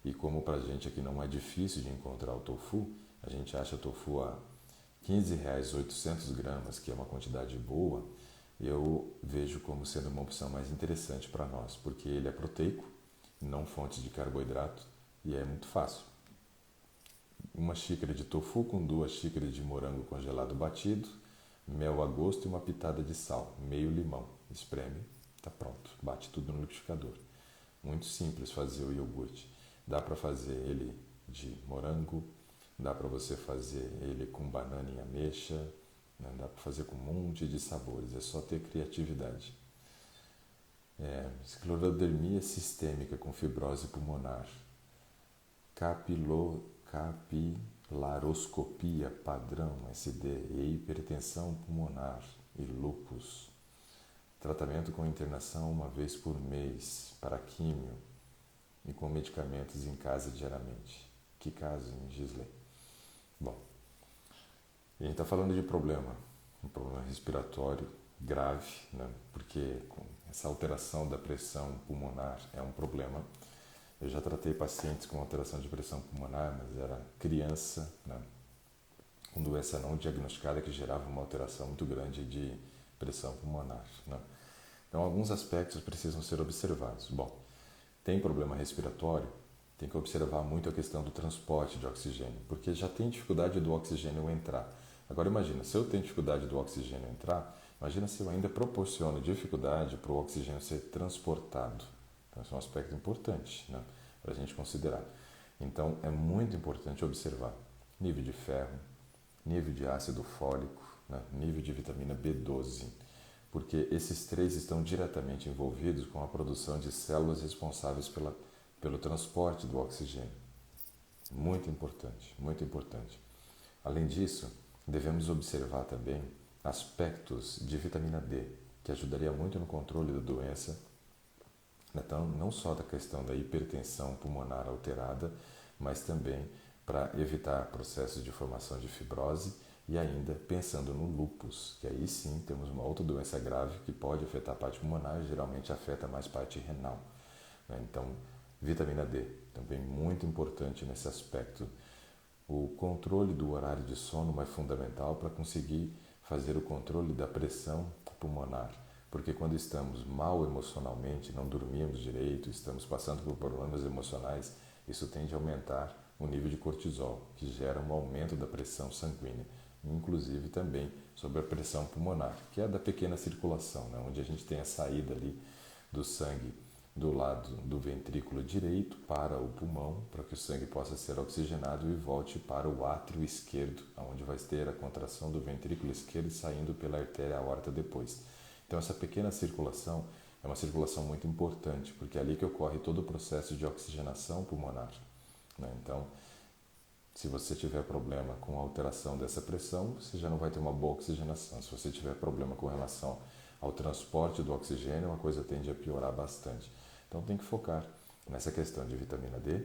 E como para a gente aqui não é difícil de encontrar o tofu, a gente acha tofu a R$ 15, 800 gramas, que é uma quantidade boa, eu vejo como sendo uma opção mais interessante para nós, porque ele é proteico, não fonte de carboidrato e é muito fácil. Uma xícara de tofu com 2 xícaras de morango congelado batido, mel a gosto e uma pitada de sal, meio limão. Espreme, está pronto. Bate tudo no liquidificador. Muito simples fazer o iogurte. Dá para fazer ele de morango, dá para você fazer ele com banana e ameixa, né? Dá para fazer com um monte de sabores, é só ter criatividade. Esclerodermia sistêmica com fibrose pulmonar, capilaroscopia padrão SD e hipertensão pulmonar e lúpus. Tratamento com internação uma vez por mês para químio e com medicamentos em casa diariamente. Que caso, hein, Gisley? Bom, a gente está falando de um problema respiratório grave, né? Porque com essa alteração da pressão pulmonar é um problema. Eu já tratei pacientes com alteração de pressão pulmonar, mas era criança, né, com doença não diagnosticada que gerava uma alteração muito grande de pressão pulmonar, né? Então, alguns aspectos precisam ser observados. Bom, tem problema respiratório, tem que observar muito a questão do transporte de oxigênio, porque já tem dificuldade do oxigênio entrar. Agora imagina, se eu tenho dificuldade do oxigênio entrar, imagina se eu ainda proporciono dificuldade para o oxigênio ser transportado. Então, esse é um aspecto importante, né, para a gente considerar. Então, é muito importante observar nível de ferro, nível de ácido fólico, né, nível de vitamina B12, porque esses 3 estão diretamente envolvidos com a produção de células responsáveis pelo transporte do oxigênio. Muito importante, muito importante. Além disso, devemos observar também aspectos de vitamina D, que ajudaria muito no controle da doença. Então, não só da questão da hipertensão pulmonar alterada, mas também para evitar processos de formação de fibrose E ainda pensando no lúpus, que aí sim temos uma outra doença grave que pode afetar a parte pulmonar e geralmente afeta mais parte renal, né? Então, vitamina D, também muito importante nesse aspecto. O controle do horário de sono é fundamental para conseguir fazer o controle da pressão pulmonar, porque quando estamos mal emocionalmente, não dormimos direito, estamos passando por problemas emocionais, isso tende a aumentar o nível de cortisol, que gera um aumento da pressão sanguínea, inclusive também sobre a pressão pulmonar, que é a da pequena circulação, né? Onde a gente tem a saída ali do sangue do lado do ventrículo direito para o pulmão, para que o sangue possa ser oxigenado e volte para o átrio esquerdo, onde vai ter a contração do ventrículo esquerdo saindo pela artéria aorta depois. Então essa pequena circulação é uma circulação muito importante, porque é ali que ocorre todo o processo de oxigenação pulmonar, né? Então, se você tiver problema com a alteração dessa pressão, você já não vai ter uma boa oxigenação. Se você tiver problema com relação ao transporte do oxigênio, a coisa tende a piorar bastante. Então tem que focar nessa questão de vitamina D,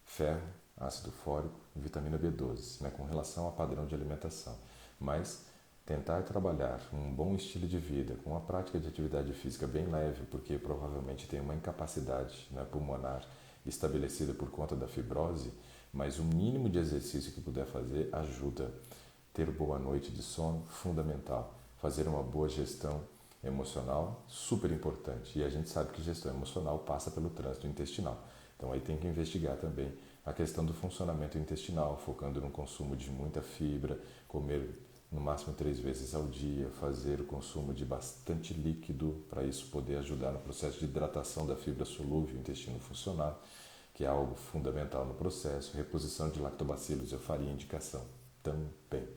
ferro, ácido fólico e vitamina B12, né, com relação ao padrão de alimentação. Mas tentar trabalhar um bom estilo de vida, com a prática de atividade física bem leve, porque provavelmente tem uma incapacidade, né, pulmonar estabelecida por conta da fibrose, mas o mínimo de exercício que puder fazer ajuda. Ter boa noite de sono, fundamental. Fazer uma boa gestão emocional, super importante. E a gente sabe que gestão emocional passa pelo trânsito intestinal. Então aí tem que investigar também a questão do funcionamento intestinal, focando no consumo de muita fibra, comer no máximo 3 vezes ao dia, fazer o consumo de bastante líquido, para isso poder ajudar no processo de hidratação da fibra solúvel, intestino funcional, que é algo fundamental no processo, reposição de lactobacilos, eu faria indicação também.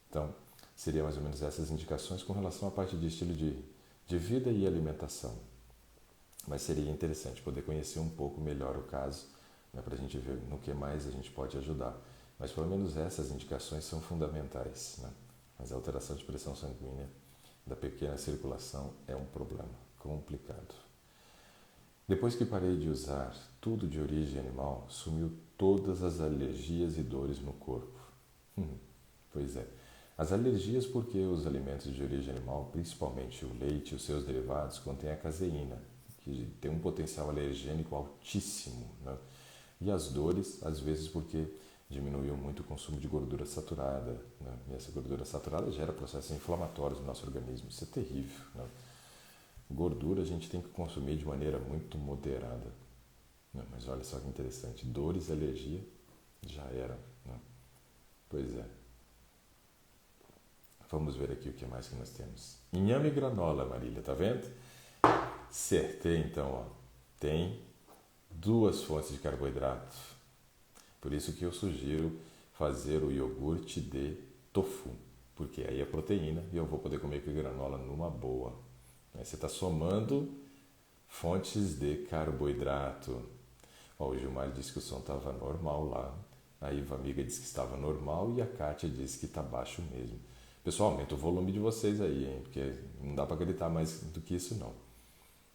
Então, seria mais ou menos essas indicações com relação à parte de estilo de vida e alimentação. Mas seria interessante poder conhecer um pouco melhor o caso, né, para a gente ver no que mais a gente pode ajudar. Mas pelo menos essas indicações são fundamentais, né? Mas a alteração de pressão sanguínea da pequena circulação é um problema complicado. Depois que parei de usar tudo de origem animal, sumiu todas as alergias e dores no corpo. Pois é. As alergias porque os alimentos de origem animal, principalmente o leite e os seus derivados, contêm a caseína, que tem um potencial alergênico altíssimo, né? E as dores, às vezes porque diminuiu muito o consumo de gordura saturada, né? E essa gordura saturada gera processos inflamatórios no nosso organismo. Isso é terrível, né? Gordura a gente tem que consumir de maneira muito moderada. Não, mas olha só que interessante, dores e alergia já era, né? Pois é. Vamos ver aqui o que mais que nós temos. Inhame e granola, Marília, tá vendo? Acertei então, ó. Tem 2 fontes de carboidrato. Por isso que eu sugiro fazer o iogurte de tofu, porque aí é proteína e eu vou poder comer com granola numa boa. Aí você está somando fontes de carboidrato. Ó, o Gilmar disse que o som estava normal lá. A Iva Amiga disse que estava normal e a Kátia disse que está baixo mesmo. Pessoal, aumenta o volume de vocês aí, hein? Porque não dá para gritar mais do que isso não.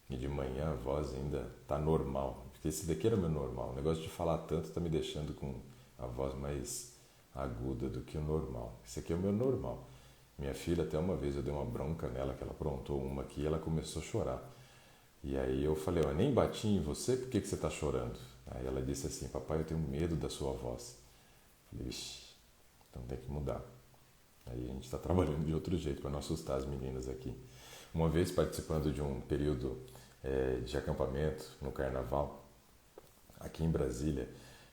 E de manhã a voz ainda está normal. Porque esse daqui era o meu normal. O negócio de falar tanto está me deixando com a voz mais aguda do que o normal. Esse aqui é o meu normal. Minha filha, até uma vez eu dei uma bronca nela, que ela aprontou uma aqui e ela começou a chorar. E aí eu falei, ó, nem bati em você, por que você está chorando? Aí ela disse assim, papai, eu tenho medo da sua voz. Eu falei, vixe, então tem que mudar. Aí a gente está trabalhando de outro jeito para não assustar as meninas aqui. Uma vez participando de um período de acampamento no Carnaval, aqui em Brasília,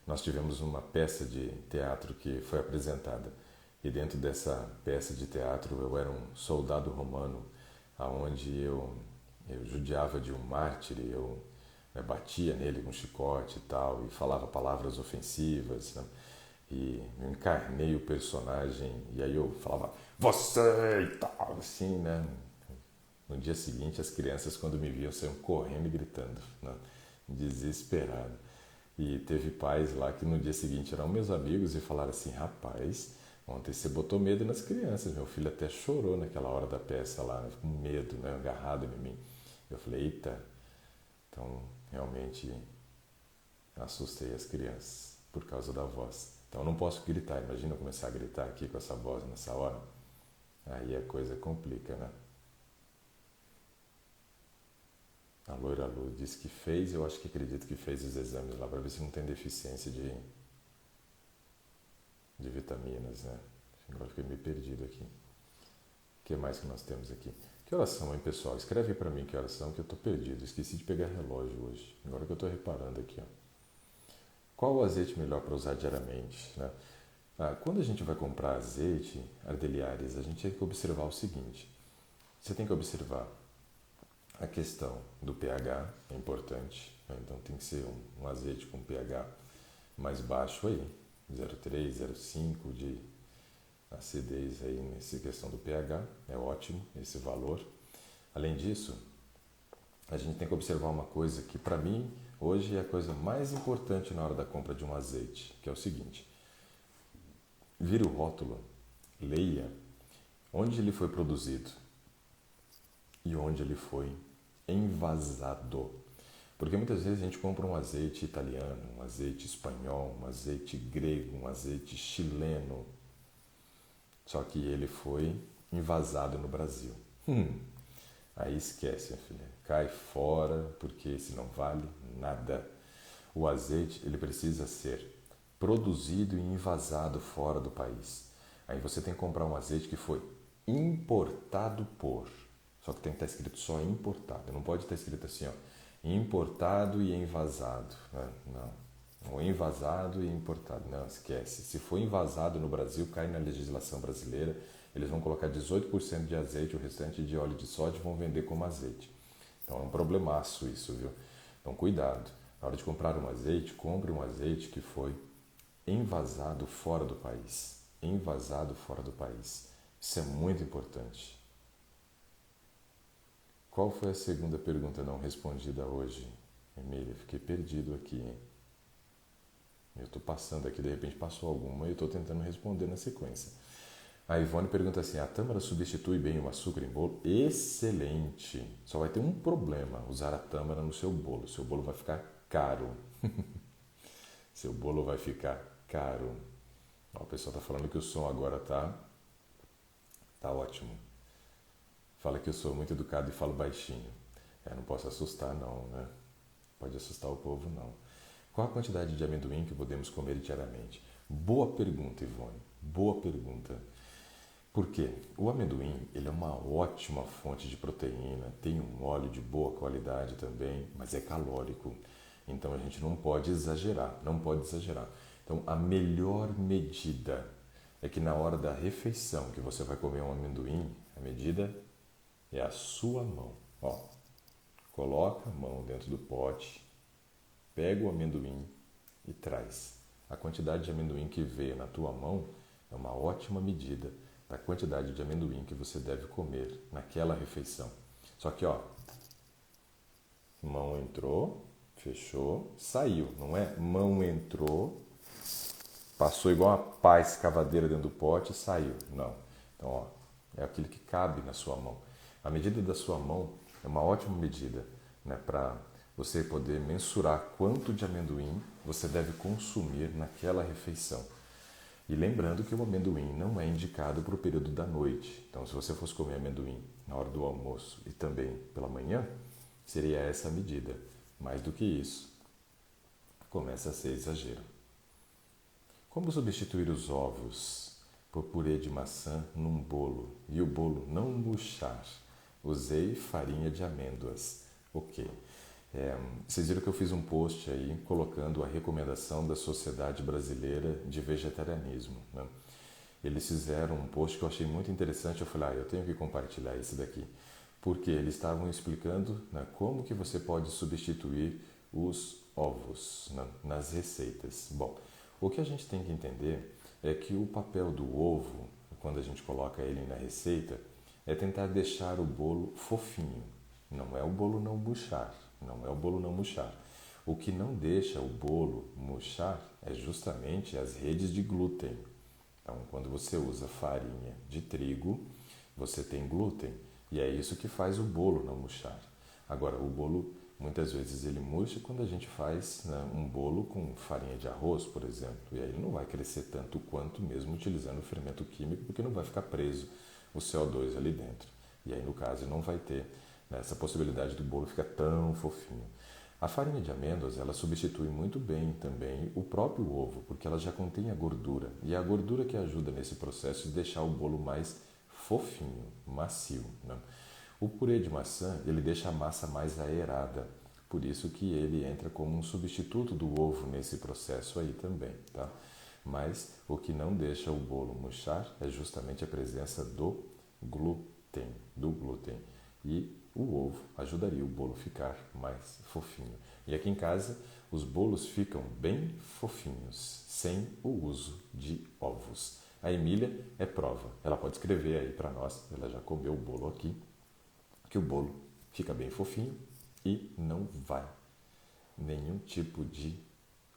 nós tivemos uma peça de teatro que foi apresentada. E dentro dessa peça de teatro eu era um soldado romano, aonde eu judiava de um mártir, eu batia nele com chicote e tal, e falava palavras ofensivas, né? E eu encarnei o personagem, e aí eu falava, você e tal, assim, né? No dia seguinte, as crianças, quando me viam, saíam correndo e gritando, né? Desesperado. E teve pais lá que no dia seguinte eram meus amigos e falaram assim, rapaz, ontem você botou medo nas crianças, meu filho até chorou naquela hora da peça lá, com medo, né? Agarrado em mim. Eu falei, eita, então realmente assustei as crianças por causa da voz. Então eu não posso gritar. Imagina eu começar a gritar aqui com essa voz nessa hora. Aí a coisa complica, né? A Loira Lu disse que fez, eu acho que acredito que fez os exames lá para ver se não tem deficiência de vitaminas, né? Agora fiquei meio perdido aqui. O que mais que nós temos aqui? Que horas são, hein, pessoal? Escreve para mim que horas são, que eu estou perdido. Esqueci de pegar relógio hoje. Agora que eu estou reparando aqui, ó. Qual o azeite melhor para usar diariamente, né? Quando a gente vai comprar azeite, Ardeliares, a gente tem que observar o seguinte. Você tem que observar a questão do pH, é importante, né? Então tem que ser um azeite com pH mais baixo aí, 0,3, 0,5 de acidez aí nessa questão do pH, é ótimo esse valor. Além disso, a gente tem que observar uma coisa que para mim hoje é a coisa mais importante na hora da compra de um azeite, que é o seguinte: vire o rótulo, leia onde ele foi produzido e onde ele foi envasado. Porque muitas vezes a gente compra um azeite italiano, um azeite espanhol, um azeite grego, um azeite chileno, só que ele foi envasado no Brasil. Aí esquece, minha filha. Cai fora, porque esse não vale nada. O azeite ele precisa ser produzido e envasado fora do país. Aí você tem que comprar um azeite que foi importado por. Só que tem que estar escrito só importado. Não pode estar escrito assim, ó, importado e envasado. Não. Ou envasado e importado. Não, esquece. Se for envasado no Brasil, cai na legislação brasileira. Eles vão colocar 18% de azeite, o restante de óleo de soja, e vão vender como azeite. Então é um problemaço isso, viu? Então cuidado. Na hora de comprar um azeite, compre um azeite que foi envasado fora do país. Envasado fora do país. Isso é muito importante. Qual foi a segunda pergunta não respondida hoje, Emília? Fiquei perdido aqui, hein? Eu estou passando aqui, de repente passou alguma e eu estou tentando responder na sequência. A Ivone pergunta assim: a tâmara substitui bem o açúcar em bolo? Excelente! Só vai ter um problema, usar a tâmara no seu bolo. Seu bolo vai ficar caro. Seu bolo vai ficar caro. Ó, o pessoal está falando que o som agora tá ótimo. Fala que eu sou muito educado e falo baixinho. Não posso assustar não, né? Pode assustar o povo não. Qual a quantidade de amendoim que podemos comer diariamente? Boa pergunta, Ivone. Boa pergunta. Por quê? O amendoim ele é uma ótima fonte de proteína, tem um óleo de boa qualidade também, mas é calórico. Então a gente não pode exagerar, não pode exagerar. Então a melhor medida é que na hora da refeição que você vai comer um amendoim, a medida é a sua mão. Ó, coloca a mão dentro do pote, pega o amendoim e traz. A quantidade de amendoim que veio na tua mão é uma ótima medida da quantidade de amendoim que você deve comer naquela refeição. Só que, ó, mão entrou, fechou, saiu. Não é mão entrou, passou igual uma pá escavadeira dentro do pote e saiu. Não. Então, ó, é aquilo que cabe na sua mão. A medida da sua mão é uma ótima medida, né, para você poder mensurar quanto de amendoim você deve consumir naquela refeição. E lembrando que o amendoim não é indicado para o período da noite. Então, se você fosse comer amendoim na hora do almoço e também pela manhã, seria essa a medida. Mais do que isso, começa a ser exagero. Como substituir os ovos por purê de maçã num bolo e o bolo não murchar? Usei farinha de amêndoas. Ok. Vocês viram que eu fiz um post aí colocando a recomendação da Sociedade Brasileira de Vegetarianismo, né? Eles fizeram um post que eu achei muito interessante. Eu falei, eu tenho que compartilhar esse daqui, porque eles estavam explicando, né, como que você pode substituir os ovos, né, nas receitas. Bom, o que a gente tem que entender é que o papel do ovo, quando a gente coloca ele na receita, é tentar deixar o bolo fofinho. Não é o bolo não murchar. Não é o bolo não murchar. O que não deixa o bolo murchar é justamente as redes de glúten. Então, quando você usa farinha de trigo, você tem glúten. E é isso que faz o bolo não murchar. Agora, o bolo Muitas vezes ele murcha quando a gente faz, né, um bolo com farinha de arroz, por exemplo. E aí ele não vai crescer tanto quanto mesmo utilizando o fermento químico, porque não vai ficar preso o CO2 ali dentro. E aí, no caso, não vai ter, né, essa possibilidade do bolo ficar tão fofinho. A farinha de amêndoas, ela substitui muito bem também o próprio ovo, porque ela já contém a gordura. E é a gordura que ajuda nesse processo de deixar o bolo mais fofinho, macio, né? O purê de maçã, ele deixa a massa mais aerada, por isso que ele entra como um substituto do ovo nesse processo aí também, tá? Mas o que não deixa o bolo murchar é justamente a presença do glúten. E o ovo ajudaria o bolo a ficar mais fofinho. E aqui em casa, os bolos ficam bem fofinhos, sem o uso de ovos. A Emília é prova. Ela pode escrever aí para nós, ela já comeu o bolo aqui, que o bolo fica bem fofinho e não vai nenhum tipo de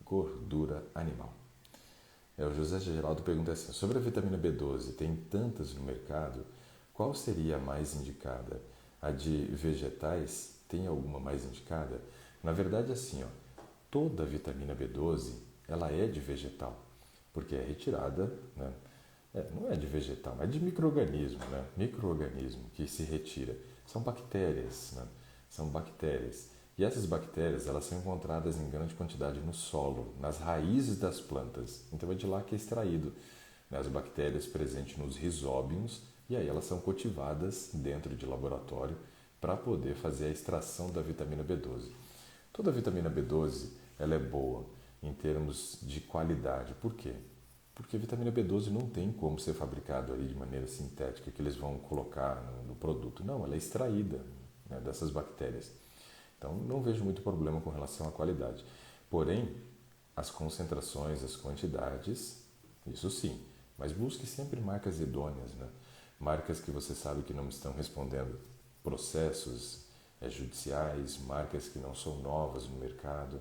gordura animal. O José Geraldo pergunta assim: sobre a vitamina B12, tem tantas no mercado, qual seria a mais indicada? A de vegetais, tem alguma mais indicada? Na verdade, assim, ó, toda a vitamina B12 ela é de vegetal, porque é retirada, né? Não é de vegetal, mas é de micro-organismo, né? Micro-organismo que se retira. São bactérias, né? São bactérias. E essas bactérias, elas são encontradas em grande quantidade no solo, nas raízes das plantas. Então é de lá que é extraído, né, as bactérias presentes nos rizóbios, e aí elas são cultivadas dentro de laboratório para poder fazer a extração da vitamina B12. Toda a vitamina B12 ela é boa em termos de qualidade. Por quê? Porque a vitamina B12 não tem como ser fabricado ali de maneira sintética, que eles vão colocar no produto. Não, ela é extraída, né, dessas bactérias. Então, não vejo muito problema com relação à qualidade. Porém, as concentrações, as quantidades, isso sim. Mas busque sempre marcas idôneas, né? Marcas que você sabe que não estão respondendo processos judiciais, marcas que não são novas no mercado.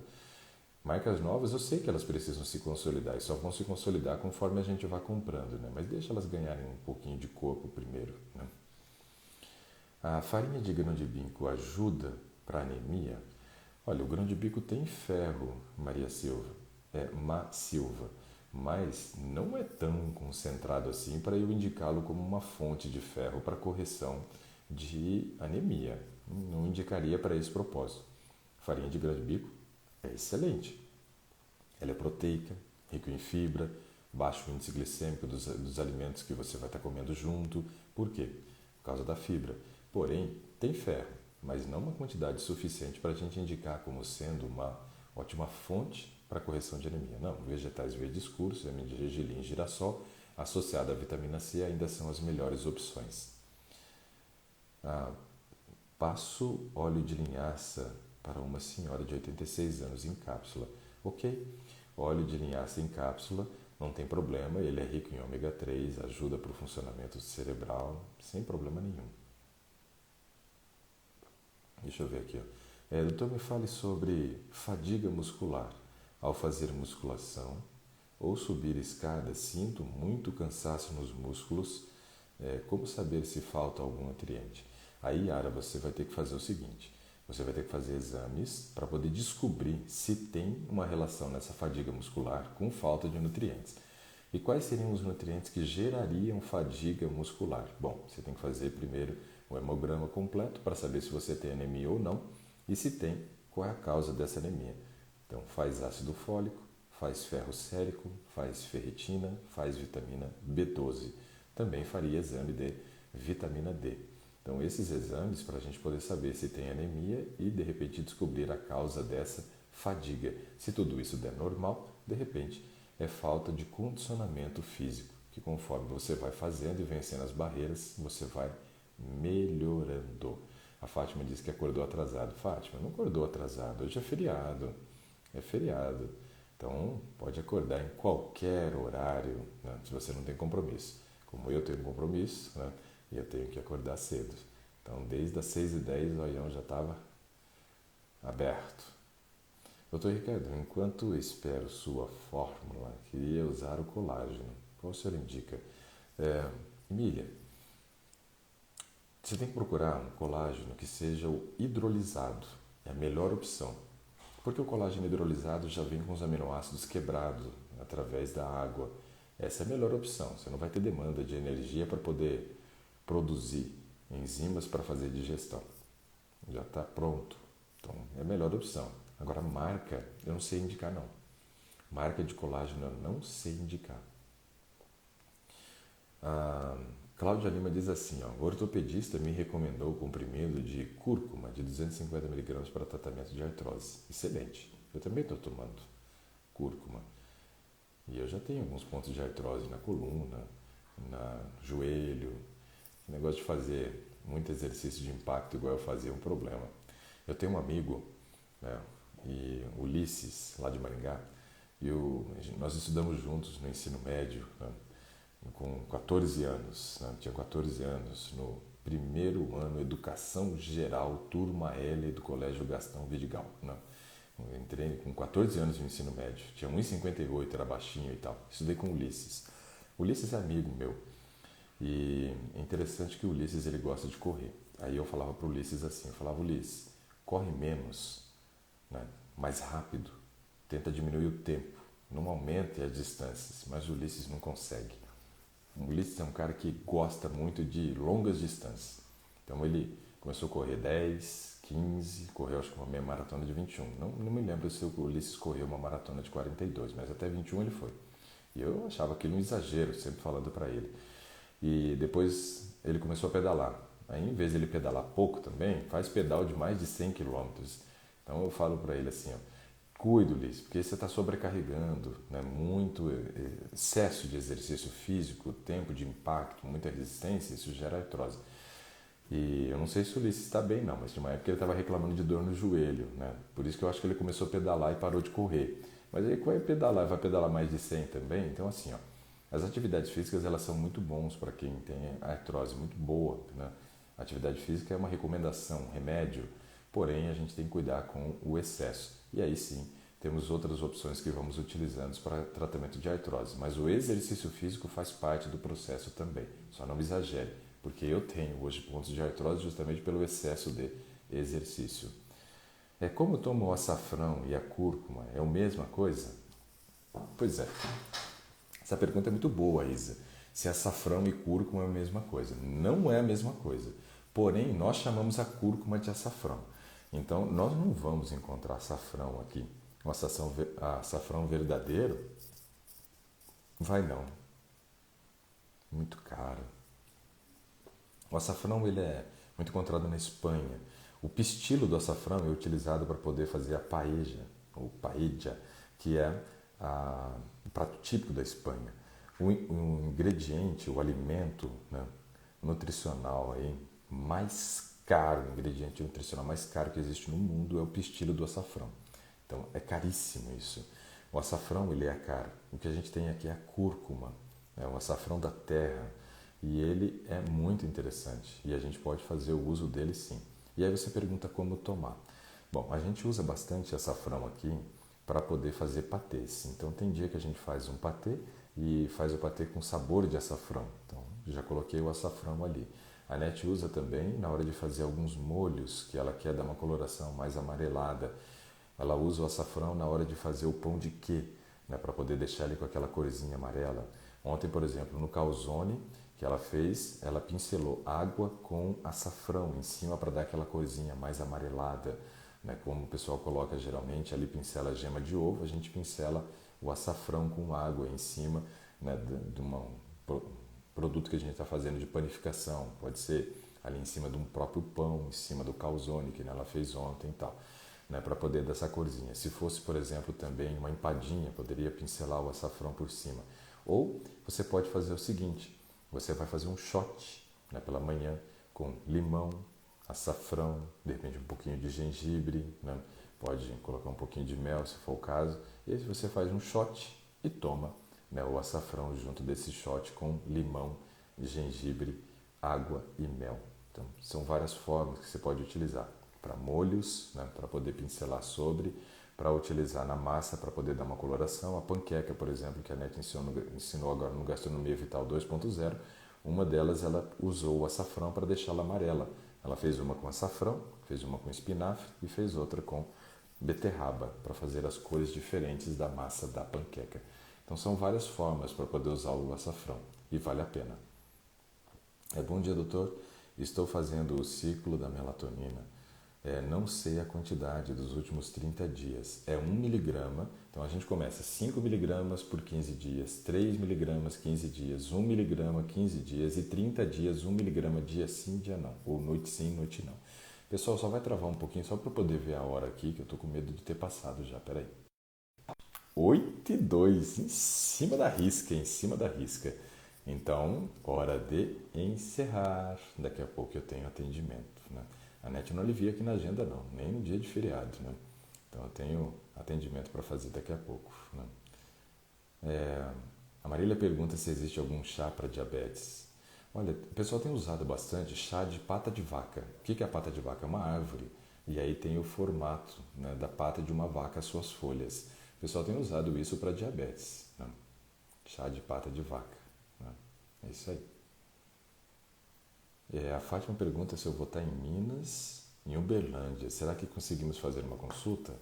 Marcas novas, eu sei que elas precisam se consolidar e só vão se consolidar conforme a gente vá comprando, né? Mas deixa elas ganharem um pouquinho de corpo primeiro, né? A farinha de grão de bico ajuda para anemia? Olha, o grão de bico tem ferro, Maria Silva, Silva, mas não é tão concentrado assim para eu indicá-lo como uma fonte de ferro para correção de anemia. Não indicaria para esse propósito. Farinha de grão de bico é excelente. Ela é proteica, rica em fibra, baixo índice glicêmico dos alimentos que você vai estar comendo junto. Por quê? Por causa da fibra. Porém, tem ferro, mas não uma quantidade suficiente para a gente indicar como sendo uma ótima fonte para correção de anemia. Não, vegetais verdes escuros, semente de gergelim e girassol, associado à vitamina C, ainda são as melhores opções. Passo óleo de linhaça para uma senhora de 86 anos em cápsula. Ok, óleo de linhaça em cápsula não tem problema, ele é rico em ômega 3, ajuda para o funcionamento cerebral, sem problema nenhum. Deixa eu ver aqui. Doutor, me fale sobre fadiga muscular. Ao fazer musculação ou subir escada, sinto muito cansaço nos músculos. Como saber se falta algum nutriente? Aí, Yara, você vai ter que fazer o seguinte. Você vai ter que fazer exames para poder descobrir se tem uma relação nessa fadiga muscular com falta de nutrientes. E quais seriam os nutrientes que gerariam fadiga muscular? Bom, você tem que fazer primeiro o hemograma completo para saber se você tem anemia ou não e se tem, qual é a causa dessa anemia. Então, faz ácido fólico, faz ferro sérico, faz ferritina, faz vitamina B12. Também faria exame de vitamina D. Então, esses exames para a gente poder saber se tem anemia e, de repente, descobrir a causa dessa fadiga. Se tudo isso der normal, de repente, é falta de condicionamento físico, que conforme você vai fazendo e vencendo as barreiras, você vai melhorando. A Fátima disse que acordou atrasado. Fátima, não acordou atrasado, hoje é feriado. É feriado. Então, pode acordar em qualquer horário, né, se você não tem compromisso. Como eu tenho compromisso, né, e eu tenho que acordar cedo. Então, desde as 6h10 o olhão já estava aberto. Doutor Ricardo, enquanto espero sua fórmula, queria usar o colágeno. Qual o senhor indica? Emília, você tem que procurar um colágeno que seja o hidrolisado. É a melhor opção. Porque o colágeno hidrolisado já vem com os aminoácidos quebrados através da água. Essa é a melhor opção. Você não vai ter demanda de energia para poder produzir enzimas para fazer digestão. Já está pronto. Então, é a melhor opção. Agora, marca, eu não sei indicar não. Marca de colágeno eu não sei indicar. A Cláudia Lima diz assim, ó, o ortopedista me recomendou o comprimido de cúrcuma de 250 mg para tratamento de artrose. Excelente. Eu também estou tomando cúrcuma. E eu já tenho alguns pontos de artrose na coluna, no joelho. O negócio de fazer muito exercício de impacto igual eu fazia é um problema. Eu tenho um amigo, né, e Ulisses, lá de Maringá, nós estudamos juntos no ensino médio, né, com 14 anos, né, tinha 14 anos, no primeiro ano Educação Geral, turma L do Colégio Gastão Vidigal. Né. Eu entrei com 14 anos no ensino médio, tinha 1,58, era baixinho e tal. Estudei com o Ulisses. O Ulisses é amigo meu. E é interessante que o Ulisses ele gosta de correr. Aí eu falava para o Ulisses assim, eu falava, Ulisses, corre menos, né? Mais rápido, tenta diminuir o tempo, não aumente as distâncias, mas o Ulisses não consegue. O Ulisses é um cara que gosta muito de longas distâncias. Então ele começou a correr 10, 15, correu acho que uma meia maratona de 21. Não me lembro se o Ulisses correu uma maratona de 42, mas até 21 ele foi. E eu achava aquilo um exagero, sempre falando para ele. E depois ele começou a pedalar. Aí, em vez de ele pedalar pouco também, faz pedal de mais de 100 km. Então eu falo para ele assim, ó, cuida, Ulisses, porque você está sobrecarregando, né? Muito excesso de exercício físico, tempo de impacto, muita resistência, isso gera artrose. E eu não sei se o Ulisses está bem não, mas tinha uma época ele estava reclamando de dor no joelho, né? Por isso que eu acho que ele começou a pedalar e parou de correr. Mas aí vai pedalar mais de 100 também, então assim, ó, as atividades físicas elas são muito bons para quem tem artrose, muito boa, né? A atividade física é uma recomendação, um remédio, porém a gente tem que cuidar com o excesso. E aí sim, temos outras opções que vamos utilizando para tratamento de artrose. Mas o exercício físico faz parte do processo também, só não exagere, porque eu tenho hoje pontos de artrose justamente pelo excesso de exercício. É como tomo o açafrão e a cúrcuma, é a mesma coisa? Pois é. Essa pergunta é muito boa, Isa. Se açafrão e cúrcuma é a mesma coisa. Não é a mesma coisa. Porém, nós chamamos a cúrcuma de açafrão. Então, nós não vamos encontrar açafrão aqui. O açafrão verdadeiro? Vai não. Muito caro. O açafrão ele é muito encontrado na Espanha. O pistilo do açafrão é utilizado para poder fazer a paella, ou paella, que é o prato típico da Espanha. O ingrediente, o alimento, né, nutricional aí, mais caro, o ingrediente nutricional mais caro que existe no mundo é o pistilo do açafrão. Então é caríssimo isso. O açafrão ele é caro. O que a gente tem aqui é a cúrcuma, é o açafrão da terra. E ele é muito interessante e a gente pode fazer o uso dele sim. E aí você pergunta como tomar. Bom, a gente usa bastante açafrão aqui para poder fazer patês. Então tem dia que a gente faz um patê e faz o patê com sabor de açafrão. Então já coloquei o açafrão ali. A Nete usa também na hora de fazer alguns molhos que ela quer dar uma coloração mais amarelada. Ela usa o açafrão na hora de fazer o pão de quê, né, para poder deixar ele com aquela corzinha amarela. Ontem, por exemplo, no calzone que ela fez, ela pincelou água com açafrão em cima para dar aquela corzinha mais amarelada, né? Como o pessoal coloca geralmente, ali pincela a gema de ovo, a gente pincela o açafrão com água em cima, né, de um produto que a gente está fazendo de panificação, pode ser ali em cima de um próprio pão, em cima do calzone que ela fez ontem e tal, né, para poder dar essa corzinha. Se fosse, por exemplo, também uma empadinha, poderia pincelar o açafrão por cima. Ou você pode fazer o seguinte, você vai fazer um shot, né, pela manhã com limão, açafrão, de repente um pouquinho de gengibre, né, pode colocar um pouquinho de mel se for o caso, e aí você faz um shot e toma, né, o açafrão junto desse shot com limão, gengibre, água e mel. Então são várias formas que você pode utilizar para molhos, né, para poder pincelar sobre, para utilizar na massa para poder dar uma coloração. A panqueca, por exemplo, que a Nete ensinou agora no Gastronomia Vital 2.0, uma delas ela usou o açafrão para deixá-la amarela, Ela fez uma com açafrão, fez uma com espinafre e fez outra com beterraba, para fazer as cores diferentes da massa da panqueca. Então são várias formas para poder usar o açafrão e vale a pena. Bom dia, doutor. Estou fazendo o ciclo da melatonina. Não sei a quantidade dos últimos 30 dias. É 1 miligrama. Então a gente começa 5 miligramas por 15 dias, 3 miligramas 15 dias, 1 miligrama 15 dias e 30 dias 1 miligrama dia sim, dia não. Ou noite sim, noite não. Pessoal, só vai travar um pouquinho só para eu poder ver a hora aqui, que eu estou com medo de ter passado já. Peraí. 8:02, em cima da risca, em cima da risca. Então, hora de encerrar. Daqui a pouco eu tenho atendimento, né? A NET não alivia aqui na agenda não, nem no dia de feriado, né? Então eu tenho atendimento para fazer daqui a pouco, né? A Marília pergunta se existe algum chá para diabetes. Olha, o pessoal tem usado bastante chá de pata de vaca. O que é a pata de vaca? É uma árvore. E aí tem o formato, né, da pata de uma vaca, as suas folhas. O pessoal tem usado isso para diabetes, né? Chá de pata de vaca, né? É isso aí. A Fátima pergunta se eu vou estar em Minas, em Uberlândia. Será que conseguimos fazer uma consulta?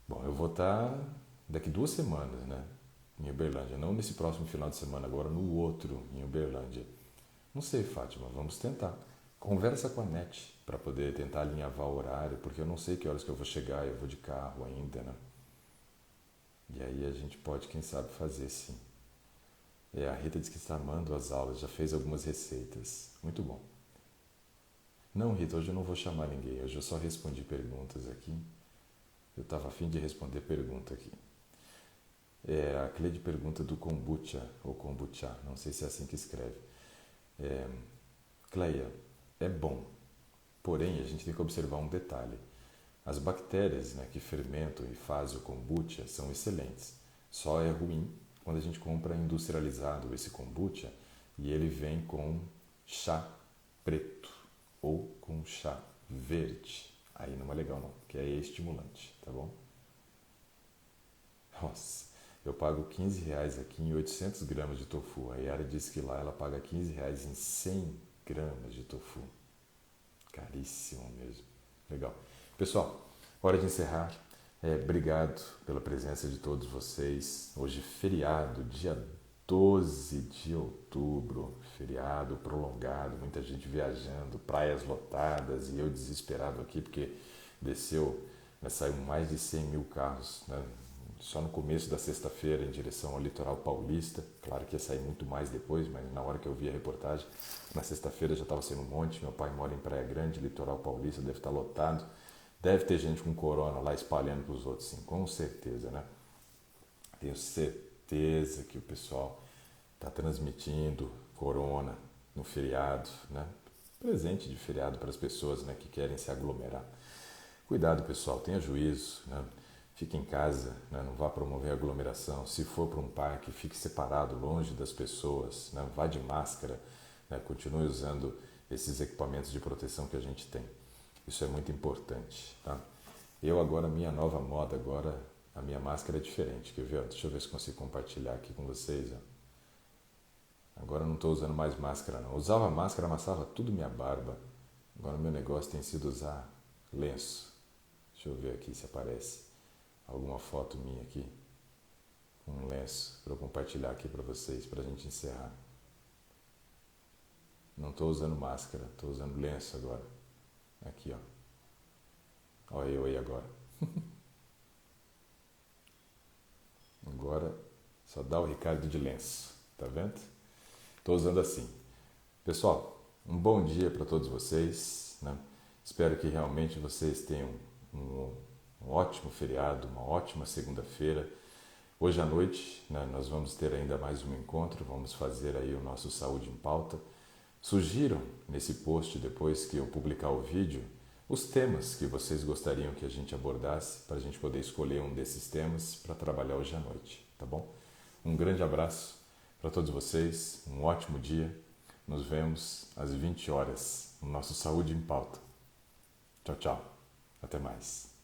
Bom, eu vou estar daqui 2 semanas, né, em Uberlândia. Não nesse próximo final de semana, agora no outro, em Uberlândia. Não sei, Fátima, vamos tentar. Conversa com a NET para poder tentar alinhavar o horário, porque eu não sei que horas que eu vou chegar, eu vou de carro ainda, né? E aí a gente pode, quem sabe, fazer sim. A Rita diz que está amando as aulas, já fez algumas receitas. Muito bom. Não, Rita, hoje eu não vou chamar ninguém, hoje eu só respondi perguntas aqui. Eu estava a fim de responder pergunta aqui. A Cleide pergunta do kombucha, ou kombucha, não sei se é assim que escreve. Cleia, é bom, porém a gente tem que observar um detalhe. As bactérias, né, que fermentam e fazem o kombucha são excelentes. Só é ruim quando a gente compra industrializado esse kombucha e ele vem com chá preto ou com chá verde. Aí não é legal não, porque aí é estimulante, tá bom? Nossa, eu pago R$ 15 aqui em 800 gramas de tofu. A Yara disse que lá ela paga R$ 15 em 100 gramas de tofu. Caríssimo mesmo. Legal. Pessoal, hora de encerrar. Obrigado pela presença de todos vocês. Hoje, feriado, dia 12 de outubro, feriado prolongado, muita gente viajando, praias lotadas e eu desesperado aqui porque desceu, né, saiu mais de 100 mil carros, né, só no começo da sexta-feira em direção ao litoral paulista. Claro que ia sair muito mais depois, mas na hora que eu vi a reportagem, na sexta-feira já estava sendo um monte. Meu pai mora em Praia Grande, litoral paulista, deve estar lotado. Deve ter gente com corona lá espalhando para os outros, sim, com certeza, né? Tenho certeza que o pessoal está transmitindo corona no feriado, né? Presente de feriado para as pessoas, né, que querem se aglomerar. Cuidado, pessoal, tenha juízo, né? Fique em casa, né? Não vá promover aglomeração. Se for para um parque, fique separado, longe das pessoas, né? Vá de máscara, né? Continue usando esses equipamentos de proteção que a gente tem. Isso é muito importante, tá? Eu agora, minha nova moda agora, a minha máscara é diferente, quer ver? Deixa eu ver se consigo compartilhar aqui com vocês, ó. Agora eu não estou usando mais máscara não. Eu usava máscara, amassava tudo minha barba. Agora o meu negócio tem sido usar lenço. Deixa eu ver aqui se aparece alguma foto minha aqui. Um lenço para eu compartilhar aqui para vocês, para a gente encerrar. Não estou usando máscara, estou usando lenço agora. Aqui, ó. Olha eu aí agora. Agora só dá o Ricardo de lenço, tá vendo? Estou usando assim. Pessoal, um bom dia para todos vocês, né? Espero que realmente vocês tenham um ótimo feriado, uma ótima segunda-feira. Hoje à noite, né, nós vamos ter ainda mais um encontro, vamos fazer aí o nosso Saúde em Pauta. Sugiram nesse post, depois que eu publicar o vídeo, os temas que vocês gostariam que a gente abordasse, para a gente poder escolher um desses temas para trabalhar hoje à noite, tá bom? Um grande abraço para todos vocês, um ótimo dia. Nos vemos às 20 horas no nosso Saúde em Pauta. Tchau, tchau. Até mais.